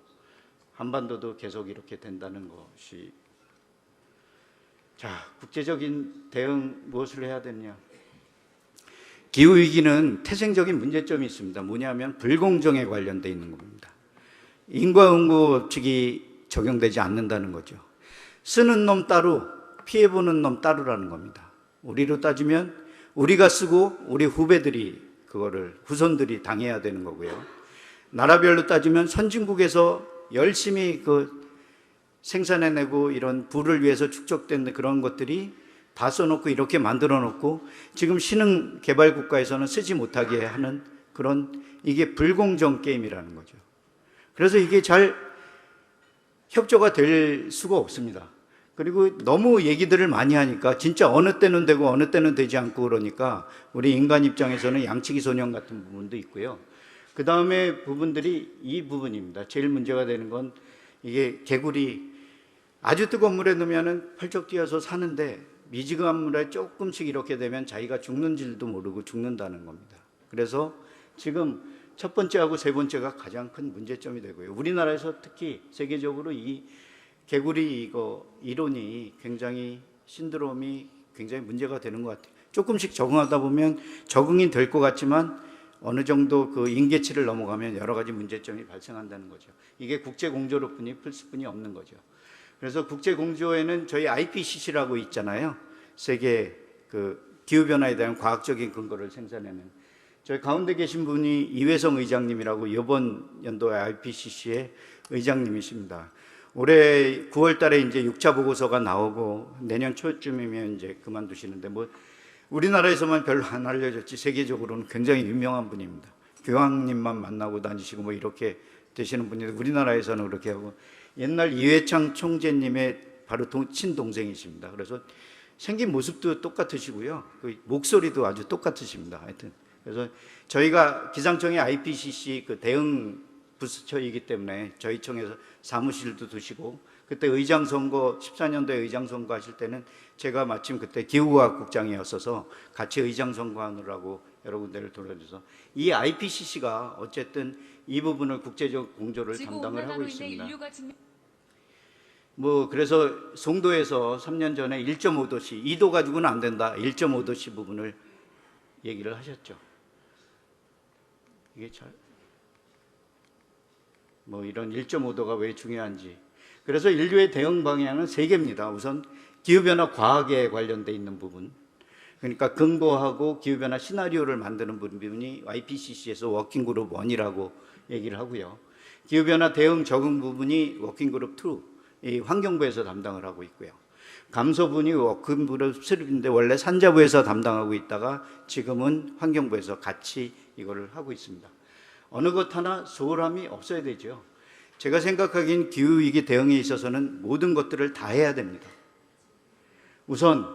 한반도도 계속 이렇게 된다는 것이. 자, 국제적인 대응 무엇을 해야 되느냐. 기후위기는 태생적인 문제점이 있습니다. 뭐냐면 불공정에 관련되어 있는 겁니다. 인과응보법칙이 적용되지 않는다는 거죠. 쓰는 놈 따로, 피해보는 놈 따로라는 겁니다. 우리로 따지면 우리가 쓰고 우리 후배들이, 그거를 후손들이 당해야 되는 거고요. 나라별로 따지면 선진국에서 열심히 그 생산해내고 이런 부를 위해서 축적된 그런 것들이 다 써놓고 이렇게 만들어 놓고, 지금 신흥 개발 국가에서는 쓰지 못하게 하는 그런, 이게 불공정 게임이라는 거죠. 그래서 이게 잘 협조가 될 수가 없습니다. 그리고 너무 얘기들을 많이 하니까 진짜 어느 때는 되고 어느 때는 되지 않고, 그러니까 우리 인간 입장에서는 양치기 소년 같은 부분도 있고요. 그 다음에 부분들이 이 부분입니다. 제일 문제가 되는 건, 이게 개구리 아주 뜨거운 물에 넣으면 펄쩍 뛰어서 사는데, 미지근한 물에 조금씩 이렇게 되면 자기가 죽는 줄도 모르고 죽는다는 겁니다. 그래서 지금 첫 번째하고 세 번째가 가장 큰 문제점이 되고요. 우리나라에서 특히 세계적으로 이 개구리 이거 이론이 굉장히, 신드롬이 굉장히 문제가 되는 것 같아요. 조금씩 적응하다 보면 적응이 될 것 같지만 어느 정도 그 임계치를 넘어가면 여러 가지 문제점이 발생한다는 거죠. 이게 국제공조로뿐이 풀 수뿐이 없는 거죠. 그래서 국제공조에는 저희 IPCC라고 있잖아요. 세계 그 기후변화에 대한 과학적인 근거를 생산하는. 저희 가운데 계신 분이 이회성 의장님이라고 이번 연도의 IPCC의 의장님이십니다. 올해 9월 달에 이제 6차 보고서가 나오고 내년 초쯤이면 이제 그만두시는데 뭐 우리나라에서만 별로 안 알려졌지 세계적으로는 굉장히 유명한 분입니다. 교황님만 만나고 다니시고 뭐 이렇게 되시는 분인데 우리나라에서는 그렇게 하고 옛날 이회창 총재님의 바로 친동생이십니다. 그래서 생긴 모습도 똑같으시고요. 그 목소리도 아주 똑같으십니다. 하여튼 그래서 저희가 기상청의 IPCC 그 대응 부처이기 때문에 저희 청에서 사무실도 두시고 그때 의장 선거 14년도에 의장 선거 하실 때는 제가 마침 그때 기후과학국장이었어서 같이 의장 선거하느라고 여러 군데를 돌아줘서 이 IPCC가 어쨌든 이 부분을 국제적 공조를 담당을 하고 있습니다. 뭐 그래서 송도에서 3년 전에 1.5도씨 2도 가지고는 안 된다 1.5도씨 부분을 얘기를 하셨죠. 이게 뭐 이런 1.5도가 왜 중요한지. 그래서 인류의 대응 방향은 세 개입니다. 우선 기후변화 과학에 관련돼 있는 부분, 그러니까 근거하고 기후변화 시나리오를 만드는 부분이 IPCC에서 워킹그룹 1이라고 얘기를 하고요. 기후변화 대응 적응 부분이 워킹그룹 2, 이 환경부에서 담당을 하고 있고요. 감소분이 워킹그룹 3인데 원래 산자부에서 담당하고 있다가 지금은 환경부에서 같이 이거를 하고 있습니다. 어느 것 하나 소홀함이 없어야 되죠. 제가 생각하기엔 기후위기 대응에 있어서는 모든 것들을 다 해야 됩니다. 우선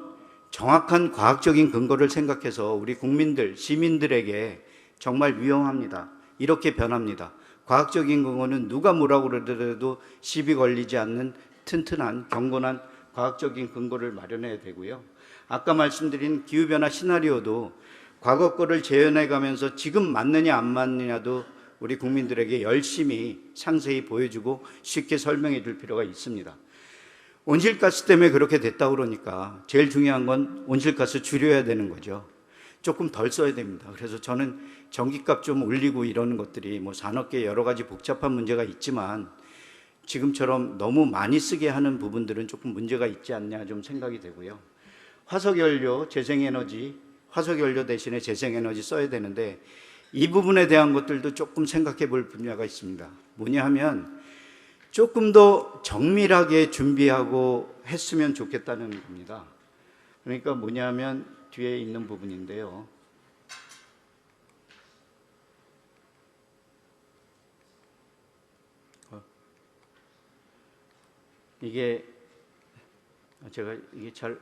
정확한 과학적인 근거를 생각해서 우리 국민들, 시민들에게 정말 위험합니다. 이렇게 변합니다. 과학적인 근거는 누가 뭐라고 그러더라도 시비 걸리지 않는 튼튼한 경건한 과학적인 근거를 마련해야 되고요. 아까 말씀드린 기후변화 시나리오도 과거 거를 재현해 가면서 지금 맞느냐 안 맞느냐도 우리 국민들에게 열심히 상세히 보여주고 쉽게 설명해 줄 필요가 있습니다. 온실가스 때문에 그렇게 됐다고 그러니까 제일 중요한 건 온실가스 줄여야 되는 거죠. 조금 덜 써야 됩니다. 그래서 저는 전기값 좀 올리고 이러는 것들이 뭐 산업계 여러 가지 복잡한 문제가 있지만 지금처럼 너무 많이 쓰게 하는 부분들은 조금 문제가 있지 않냐 좀 생각이 되고요. 화석연료, 재생에너지, 화석연료 대신에 재생에너지 써야 되는데 이 부분에 대한 것들도 조금 생각해 볼 분야가 있습니다. 뭐냐 하면 조금 더 정밀하게 준비하고 했으면 좋겠다는 겁니다. 그러니까 뭐냐 하면 뒤에 있는 부분인데요. 이게 제가 이게 잘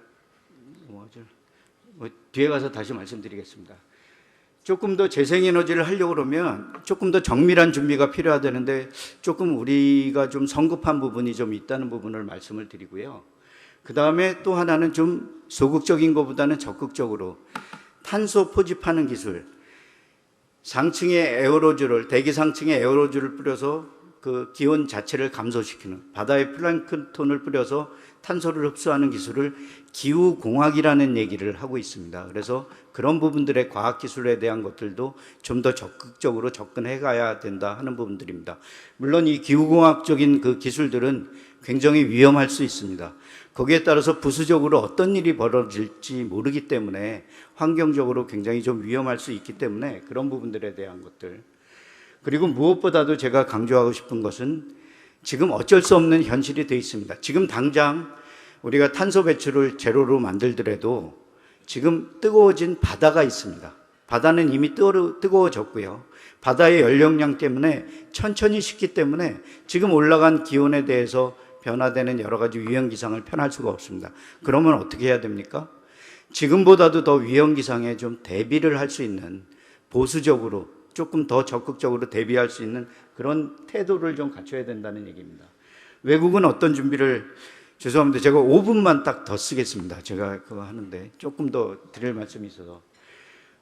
뒤에 가서 다시 말씀드리겠습니다. 조금 더 재생에너지를 하려고 그러면 조금 더 정밀한 준비가 필요하다는데 조금 우리가 좀 성급한 부분이 좀 있다는 부분을 말씀을 드리고요. 그 다음에 또 하나는 좀 소극적인 것보다는 적극적으로 탄소 포집하는 기술, 상층에 에어로졸을, 대기 상층에 에어로졸을 뿌려서 그 기온 자체를 감소시키는, 바다에 플랑크톤을 뿌려서 탄소를 흡수하는 기술을 기후공학이라는 얘기를 하고 있습니다. 그래서 그런 부분들의 과학기술에 대한 것들도 좀 더 적극적으로 접근해 가야 된다 하는 부분들입니다. 물론 이 기후공학적인 그 기술들은 굉장히 위험할 수 있습니다. 거기에 따라서 부수적으로 어떤 일이 벌어질지 모르기 때문에 환경적으로 굉장히 좀 위험할 수 있기 때문에 그런 부분들에 대한 것들. 그리고 무엇보다도 제가 강조하고 싶은 것은 지금 어쩔 수 없는 현실이 되어 있습니다. 지금 당장 우리가 탄소 배출을 제로로 만들더라도 지금 뜨거워진 바다가 있습니다. 바다는 이미 뜨거워졌고요. 바다의 연령량 때문에 천천히 식기 때문에 지금 올라간 기온에 대해서 변화되는 여러 가지 위험기상을 편할 수가 없습니다. 그러면 어떻게 해야 됩니까? 지금보다도 더 위험기상에 좀 대비를 할 수 있는, 보수적으로 조금 더 적극적으로 대비할 수 있는 그런 태도를 좀 갖춰야 된다는 얘기입니다. 외국은 어떤 준비를, 죄송합니다. 제가 5분만 딱 더 쓰겠습니다. 제가 그거 하는데 조금 더 드릴 말씀이 있어서.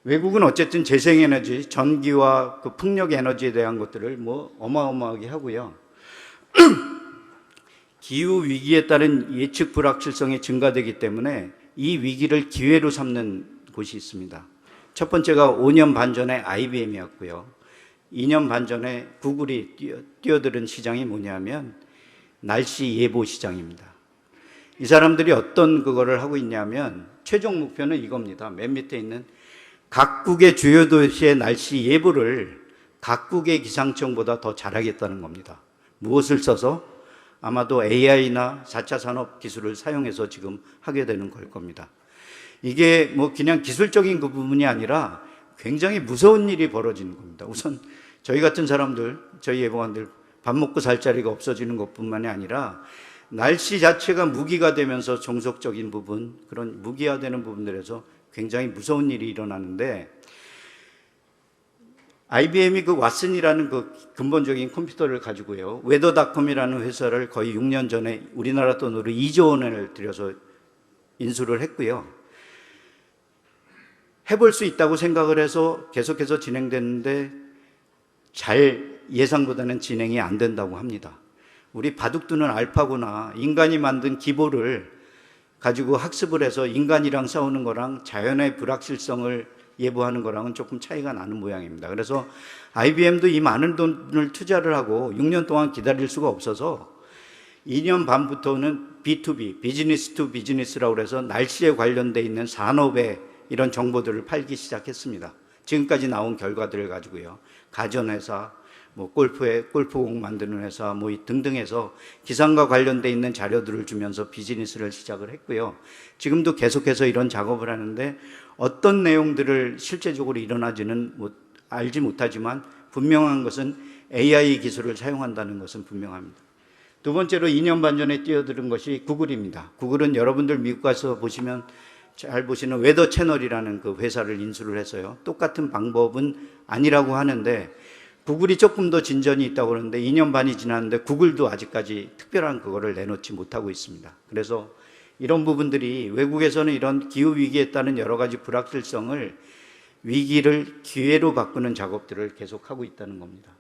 외국은 어쨌든 재생에너지, 전기와 그 풍력 에너지에 대한 것들을 뭐 어마어마하게 하고요. 기후 위기에 따른 예측 불확실성이 증가되기 때문에 이 위기를 기회로 삼는 곳이 있습니다. 첫 번째가 5년 반 전에 IBM이었고요. 2년 반 전에 구글이 뛰어드는 시장이 뭐냐면 날씨 예보 시장입니다. 이 사람들이 어떤 그거를 하고 있냐면 최종 목표는 이겁니다. 맨 밑에 있는 각국의 주요 도시의 날씨 예보를 각국의 기상청보다 더 잘하겠다는 겁니다. 무엇을 써서? 아마도 AI나 4차 산업 기술을 사용해서 지금 하게 되는 걸 겁니다. 이게 뭐 그냥 기술적인 그 부분이 아니라 굉장히 무서운 일이 벌어지는 겁니다. 우선 저희 같은 사람들, 저희 예보관들 밥 먹고 살 자리가 없어지는 것뿐만이 아니라 날씨 자체가 무기가 되면서 정석적인 부분, 그런 무기화되는 부분들에서 굉장히 무서운 일이 일어나는데, IBM이 그 왓슨이라는 그 근본적인 컴퓨터를 가지고요, 웨더닷컴이라는 회사를 거의 6년 전에 우리나라 돈으로 2조 원을 들여서 인수를 했고요. 해볼 수 있다고 생각을 해서 계속해서 진행됐는데 잘 예상보다는 진행이 안 된다고 합니다. 우리 바둑두는 알파고나 인간이 만든 기보를 가지고 학습을 해서 인간이랑 싸우는 거랑 자연의 불확실성을 예보하는 거랑은 조금 차이가 나는 모양입니다. 그래서 IBM도 이 많은 돈을 투자를 하고 6년 동안 기다릴 수가 없어서 2년 반부터는 B2B, 비즈니스 투 비즈니스라고 해서 날씨에 관련돼 있는 산업의 이런 정보들을 팔기 시작했습니다. 지금까지 나온 결과들을 가지고요. 가전회사, 뭐 골프공 만드는 회사 뭐 등등 해서 기상과 관련돼 있는 자료들을 주면서 비즈니스를 시작을 했고요. 지금도 계속해서 이런 작업을 하는데 어떤 내용들을 실제적으로 일어나지는 알지 못하지만 분명한 것은 AI 기술을 사용한다는 것은 분명합니다. 두 번째로 2년 반 전에 뛰어드는 것이 구글입니다. 구글은 여러분들 미국 가서 보시면 잘 보시는 웨더 채널이라는 그 회사를 인수를 해서요. 똑같은 방법은 아니라고 하는데 구글이 조금 더 진전이 있다고 그러는데 2년 반이 지났는데 구글도 아직까지 특별한 그거를 내놓지 못하고 있습니다. 그래서 이런 부분들이 외국에서는 이런 기후위기에 따른 여러 가지 불확실성을 위기를 기회로 바꾸는 작업들을 계속하고 있다는 겁니다.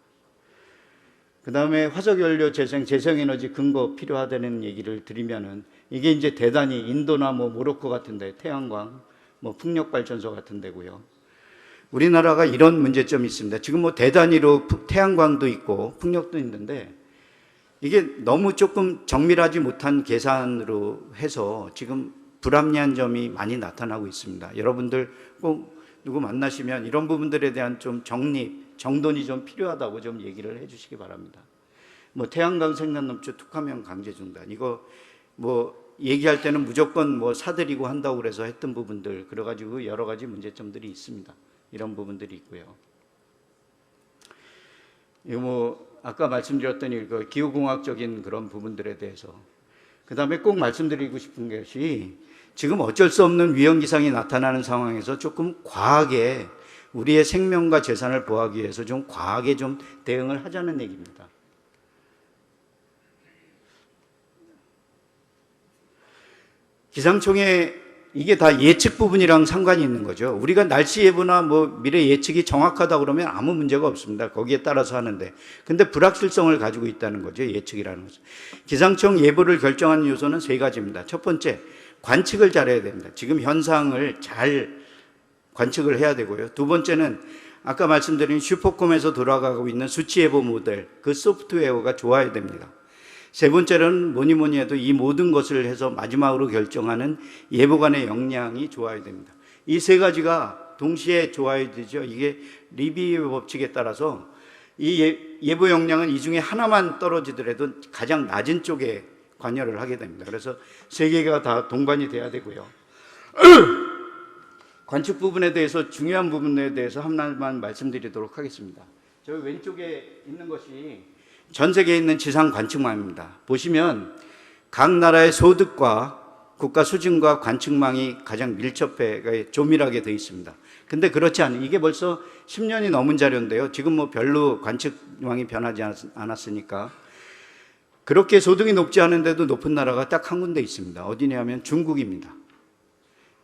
그 다음에 화석연료 재생에너지 근거 필요하다는 얘기를 드리면은 이게 이제 대단히 인도나 뭐 모로코 같은 데 태양광, 뭐 풍력발전소 같은 데고요. 우리나라가 이런 문제점이 있습니다. 지금 뭐 대단위로 태양광도 있고 풍력도 있는데 이게 너무 조금 정밀하지 못한 계산으로 해서 지금 불합리한 점이 많이 나타나고 있습니다. 여러분들 꼭 누구 만나시면 이런 부분들에 대한 좀 정돈이 좀 필요하다고 좀 얘기를 해 주시기 바랍니다. 뭐 태양광 생산업체 툭하면 강제 중단, 이거 뭐 얘기할 때는 무조건 뭐 사들이고 한다고 그래서 했던 부분들, 그래가지고 여러 가지 문제점들이 있습니다. 이런 부분들이 있고요. 이거 뭐 아까 말씀드렸던 그 기후공학적인 그런 부분들에 대해서, 그 다음에 꼭 말씀드리고 싶은 것이 지금 어쩔 수 없는 위험기상이 나타나는 상황에서 조금 과하게 우리의 생명과 재산을 보호하기 위해서 좀 과하게 좀 대응을 하자는 얘기입니다. 기상청에 이게 다 예측 부분이랑 상관이 있는 거죠. 우리가 날씨 예보나 뭐 미래 예측이 정확하다 그러면 아무 문제가 없습니다. 거기에 따라서 하는데. 근데 불확실성을 가지고 있다는 거죠. 예측이라는 것은. 기상청 예보를 결정하는 요소는 세 가지입니다. 첫 번째, 관측을 잘해야 됩니다. 지금 현상을 잘 관측을 해야 되고요. 두 번째는 아까 말씀드린 슈퍼콤에서 돌아가고 있는 수치 예보 모델, 그 소프트웨어가 좋아야 됩니다. 세 번째는 뭐니 해도 이 모든 것을 해서 마지막으로 결정하는 예보관의 역량이 좋아야 됩니다. 이 세 가지가 동시에 좋아야 되죠. 이게 리비의 법칙에 따라서 이 예보 역량은 이 중에 하나만 떨어지더라도 가장 낮은 쪽에 관여를 하게 됩니다. 그래서 세 개가 다 동반이 돼야 되고요. 관측 부분에 대해서 중요한 부분에 대해서 하나만 말씀드리도록 하겠습니다. 저 왼쪽에 있는 것이 전 세계에 있는 지상 관측망입니다. 보시면 각 나라의 소득과 국가 수준과 관측망이 가장 밀접해 조밀하게 되어 있습니다. 근데 그렇지 않아요. 이게 벌써 10년이 넘은 자료인데요. 지금 뭐 별로 관측망이 변하지 않았으니까. 그렇게 소득이 높지 않은데도 높은 나라가 딱 한 군데 있습니다. 어디냐면 중국입니다.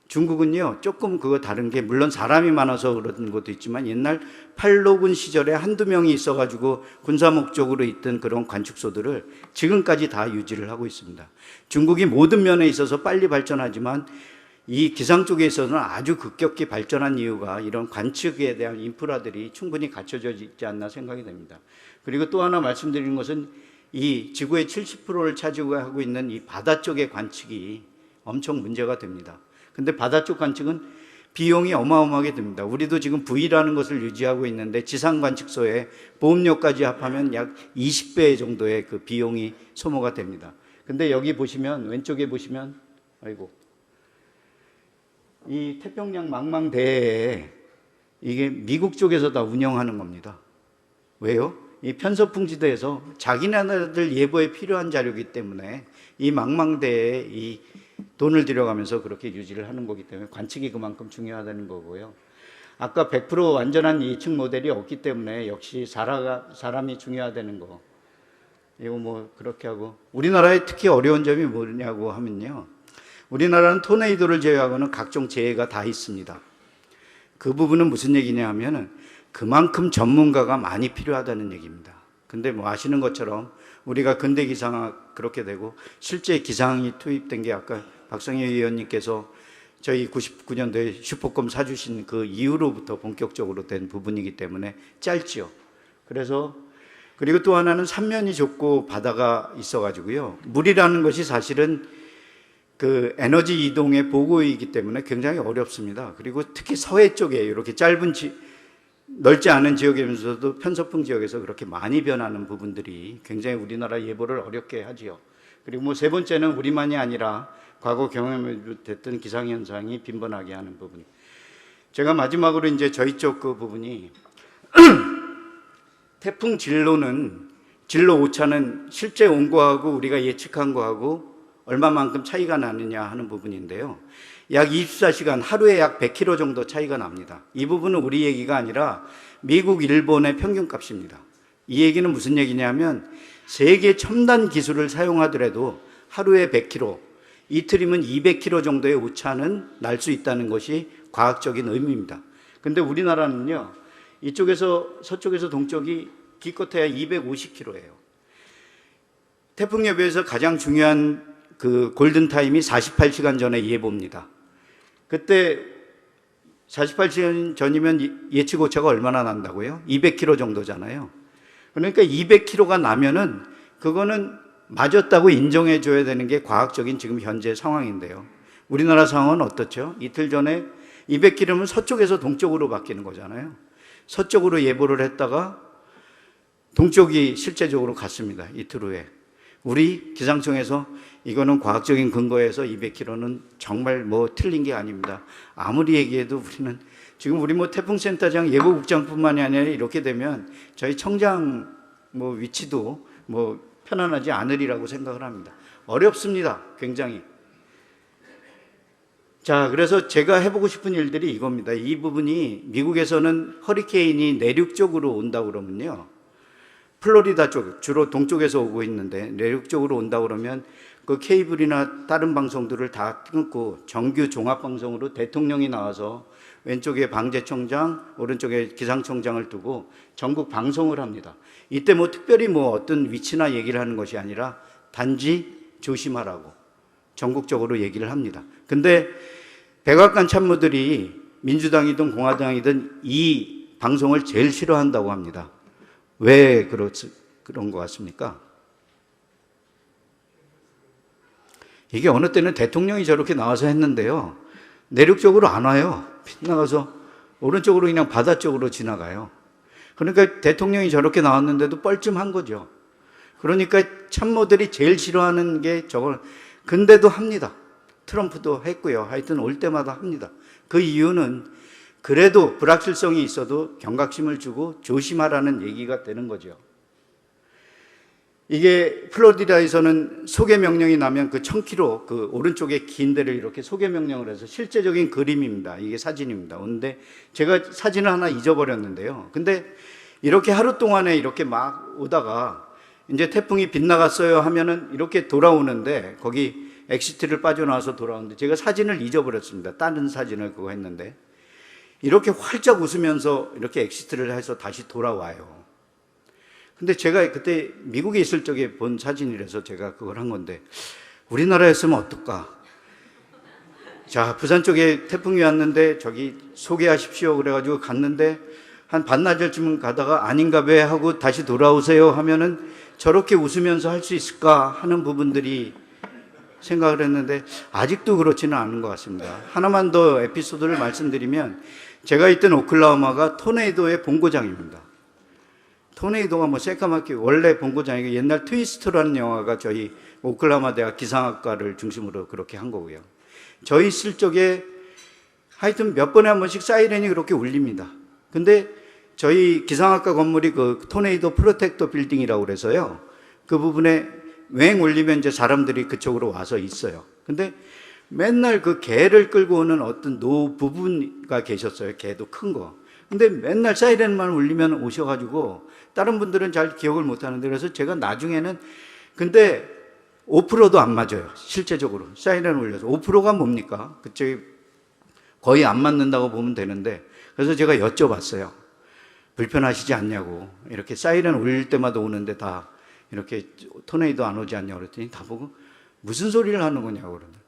중국은요, 조금 그거 다른 게, 물론 사람이 많아서 그런 것도 있지만 옛날 팔로군 시절에 한두 명이 있어가지고 군사 목적으로 있던 그런 관측소들을 지금까지 다 유지를 하고 있습니다. 중국이 모든 면에 있어서 빨리 발전하지만 이 기상 쪽에 있어서는 아주 급격히 발전한 이유가 이런 관측에 대한 인프라들이 충분히 갖춰져 있지 않나 생각이 됩니다. 그리고 또 하나 말씀드리는 것은 이 지구의 70%를 차지하고 있는 이 바다 쪽의 관측이 엄청 문제가 됩니다. 근데 바다 쪽 관측은 비용이 어마어마하게 듭니다. 우리도 지금 V라는 것을 유지하고 있는데 지상관측소에 보험료까지 합하면 약 20배 정도의 그 비용이 소모가 됩니다. 근데 여기 보시면, 왼쪽에 보시면, 아이고, 이 태평양 망망대해에 이게 미국 쪽에서 다 운영하는 겁니다. 왜요? 이 편서풍지대에서 자기네들 예보에 필요한 자료이기 때문에 이 망망대해에 이 돈을 들여가면서 그렇게 유지를 하는 거기 때문에 관측이 그만큼 중요하다는 거고요. 아까 100% 완전한 예측 모델이 없기 때문에 역시 사람이 중요하다는 거. 이거 뭐 그렇게 하고, 우리나라의 특히 어려운 점이 뭐냐고 하면요, 우리나라는 토네이도를 제외하고는 각종 재해가 다 있습니다. 그 부분은 무슨 얘기냐 하면은 그만큼 전문가가 많이 필요하다는 얘기입니다. 근데 뭐 아시는 것처럼 우리가 근대 기상학 그렇게 되고 실제 기상이 투입된 게 아까 박성희 의원님께서 저희 99년도에 슈퍼컴 사주신 그 이후로부터 본격적으로 된 부분이기 때문에 짧지요. 그래서 그리고 또 하나는 삼면이 좁고 바다가 있어가지고요, 물이라는 것이 사실은 그 에너지 이동의 보고이기 때문에 굉장히 어렵습니다. 그리고 특히 서해 쪽에 이렇게 짧은 넓지 않은 지역이면서도 편서풍 지역에서 그렇게 많이 변하는 부분들이 굉장히 우리나라 예보를 어렵게 하지요. 그리고 뭐 세 번째는 우리만이 아니라 과거 경험이 됐던 기상현상이 빈번하게 하는 부분. 제가 마지막으로 이제 저희 쪽 그 부분이 태풍 진로 오차는 실제 온 거하고 우리가 예측한 거하고 얼마만큼 차이가 나느냐 하는 부분인데요. 약 24시간, 하루에 약 100km 정도 차이가 납니다. 이 부분은 우리 얘기가 아니라 미국, 일본의 평균값입니다. 이 얘기는 무슨 얘기냐면 세계 첨단 기술을 사용하더라도 하루에 100km, 이틀이면 200km 정도의 오차는 날 수 있다는 것이 과학적인 의미입니다. 근데 우리나라는요, 이쪽에서 서쪽에서 동쪽이 기껏해야 250km예요. 태풍 예보에서 가장 중요한 그 골든타임이 48시간 전에 예보입니다. 그때 48시간 전이면 예측 오차가 얼마나 난다고요? 200km 정도잖아요. 그러니까 200km가 나면은 그거는 맞았다고 인정해 줘야 되는 게 과학적인 지금 현재 상황인데요. 우리나라 상황은 어떻죠? 이틀 전에 200km면 서쪽에서 동쪽으로 바뀌는 거잖아요. 서쪽으로 예보를 했다가 동쪽이 실제적으로 갔습니다. 이틀 후에. 우리 기상청에서 이거는 과학적인 근거에서 200km는 정말 뭐 틀린 게 아닙니다. 아무리 얘기해도 우리는 지금 우리 뭐 태풍센터장 예보국장뿐만이 아니라 이렇게 되면 저희 청장 뭐 위치도 뭐 편안하지 않으리라고 생각을 합니다. 어렵습니다. 굉장히. 자, 그래서 제가 해보고 싶은 일들이 이겁니다. 이 부분이 미국에서는 허리케인이 내륙 쪽으로 온다 그러면요, 플로리다 쪽, 주로 동쪽에서 오고 있는데 내륙 쪽으로 온다 그러면 그 케이블이나 다른 방송들을 다 끊고 정규 종합방송으로 대통령이 나와서 왼쪽에 방재청장, 오른쪽에 기상청장을 두고 전국 방송을 합니다. 이때 뭐 특별히 뭐 어떤 위치나 얘기를 하는 것이 아니라 단지 조심하라고 전국적으로 얘기를 합니다. 근데 백악관 참모들이 민주당이든 공화당이든 이 방송을 제일 싫어한다고 합니다. 왜 그런 것 같습니까? 이게 어느 때는 대통령이 저렇게 나와서 했는데요, 내륙 쪽으로 안 와요. 빗나가서 오른쪽으로 그냥 바다 쪽으로 지나가요. 그러니까 대통령이 저렇게 나왔는데도 뻘쭘한 거죠. 그러니까 참모들이 제일 싫어하는 게 저걸, 근데도 합니다. 트럼프도 했고요. 하여튼 올 때마다 합니다. 그 이유는 그래도 불확실성이 있어도 경각심을 주고 조심하라는 얘기가 되는 거죠. 이게 플로리다에서는 소개 명령이 나면 그 1000km 그 오른쪽에 긴 데를 이렇게 소개 명령을 해서 실제적인 그림입니다. 이게 사진입니다. 그런데 제가 사진을 하나 잊어버렸는데요. 근데 이렇게 하루 동안에 이렇게 막 오다가 이제 태풍이 빗나갔어요 하면은 이렇게 돌아오는데 거기 엑시트를 빠져나와서 돌아오는데 제가 사진을 잊어버렸습니다. 다른 사진을 그거 했는데 이렇게 활짝 웃으면서 이렇게 엑시트를 해서 다시 돌아와요. 근데 제가 그때 미국에 있을 적에 본 사진이라서 제가 그걸 한 건데 우리나라였으면 어떨까? 자, 부산 쪽에 태풍이 왔는데 저기 소개하십시오 그래가지고 갔는데 한 반나절쯤 가다가 아닌가 배 하고 다시 돌아오세요 하면은 저렇게 웃으면서 할 수 있을까 하는 부분들이 생각을 했는데 아직도 그렇지는 않은 것 같습니다. 하나만 더 에피소드를 말씀드리면 제가 있던 오클라호마가 토네이도의 본고장입니다. 토네이도가 뭐 새까맣게 원래 본고장이고 옛날 트위스트라는 영화가 저희 오클라호마 대학 기상학과를 중심으로 그렇게 한 거고요. 저희 있을 적에 하여튼 몇 번에 한 번씩 사이렌이 그렇게 울립니다. 근데 저희 기상학과 건물이 그 토네이도 프로텍터 빌딩이라고 그래서요. 그 부분에 웽 울리면 이제 사람들이 그쪽으로 와서 있어요. 근데 맨날 그 개를 끌고 오는 어떤 노부부가 계셨어요. 개도 큰 거. 근데 맨날 사이렌만 울리면 오셔가지고 다른 분들은 잘 기억을 못 하는데 그래서 제가 나중에는 근데 5%도 안 맞아요. 실제적으로. 사이렌 울려서. 5%가 뭡니까? 그쪽이 거의 안 맞는다고 보면 되는데 그래서 제가 여쭤봤어요. 불편하시지 않냐고. 이렇게 사이렌 울릴 때마다 오는데 다 이렇게 토네이도 안 오지 않냐고 그랬더니 다 보고 무슨 소리를 하는 거냐고 그러더라고요.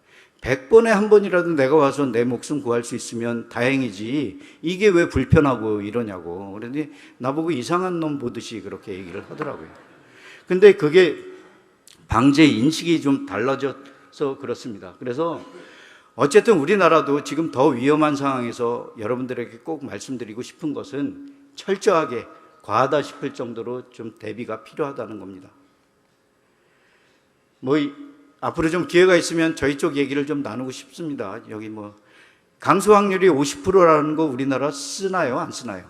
100번에 한 번이라도 내가 와서 내 목숨 구할 수 있으면 다행이지 이게 왜 불편하고 이러냐고. 그러더니 나보고 이상한 놈 보듯이 그렇게 얘기를 하더라고요. 근데 그게 방제 인식이 좀 달라져서 그렇습니다. 그래서 어쨌든 우리나라도 지금 더 위험한 상황에서 여러분들에게 꼭 말씀드리고 싶은 것은 철저하게 과하다 싶을 정도로 좀 대비가 필요하다는 겁니다. 앞으로 좀 기회가 있으면 저희 쪽 얘기를 좀 나누고 싶습니다. 여기 강수 확률이 50%라는 거 우리나라 쓰나요? 안 쓰나요?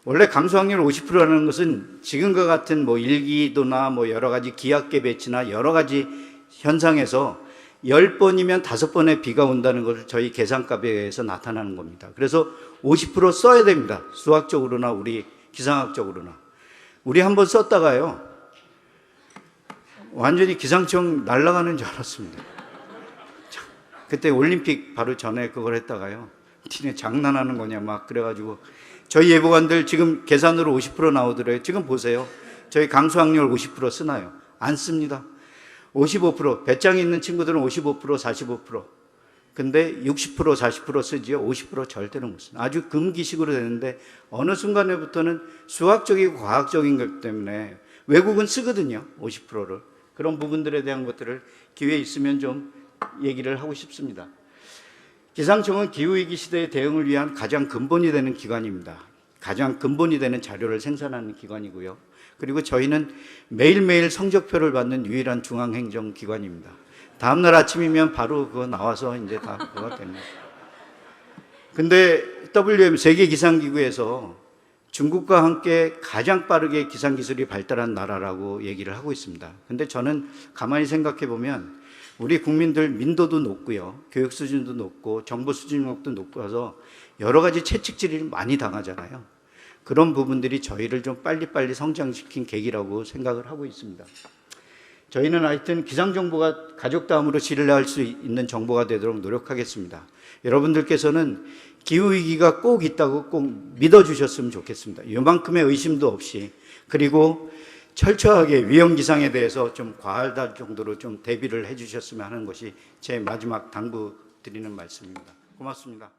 원래 강수 확률 50%라는 것은 지금과 같은 일기도나 여러 가지 기압계 배치나 여러 가지 현상에서 10번이면 5번의 비가 온다는 것을 저희 계산값에 의해서 나타나는 겁니다. 그래서 50% 써야 됩니다. 수학적으로나 우리 기상학적으로나. 우리 한번 썼다가요. 완전히 기상청 날아가는 줄 알았습니다. 그때 올림픽 바로 전에 그걸 했다가요. 니네 장난하는 거냐 막 그래가지고 저희 예보관들 지금 계산으로 50% 나오더래요. 지금 보세요. 저희 강수 확률 50% 쓰나요? 안 씁니다. 55%, 배짱이 있는 친구들은 55%, 45%. 근데 60%, 40% 쓰지요. 50% 절대로 못 써요. 아주 금기식으로 되는데 어느 순간에부터는 수학적이고 과학적인 것 때문에 외국은 쓰거든요. 50%를. 그런 부분들에 대한 것들을 기회 있으면 좀 얘기를 하고 싶습니다. 기상청은 기후위기 시대의 대응을 위한 가장 근본이 되는 기관입니다. 가장 근본이 되는 자료를 생산하는 기관이고요. 그리고 저희는 매일매일 성적표를 받는 유일한 중앙행정기관입니다. 다음날 아침이면 바로 그거 나와서 이제 다 그거 됩니다. 근데 WM 세계기상기구에서 중국과 함께 가장 빠르게 기상기술이 발달한 나라라고 얘기를 하고 있습니다. 근데 저는 가만히 생각해 보면 우리 국민들 민도도 높고요. 교육 수준도 높고 정보 수준도 높아서 여러 가지 채찍질을 많이 당하잖아요. 그런 부분들이 저희를 좀 빨리빨리 성장시킨 계기라고 생각을 하고 있습니다. 저희는 하여튼 기상정보가 가족다움으로 신뢰할 수 있는 정보가 되도록 노력하겠습니다. 여러분들께서는 기후위기가 꼭 있다고 꼭 믿어주셨으면 좋겠습니다. 이만큼의 의심도 없이. 그리고 철저하게 위험기상에 대해서 좀 과하다 정도로 좀 대비를 해주셨으면 하는 것이 제 마지막 당부 드리는 말씀입니다. 고맙습니다.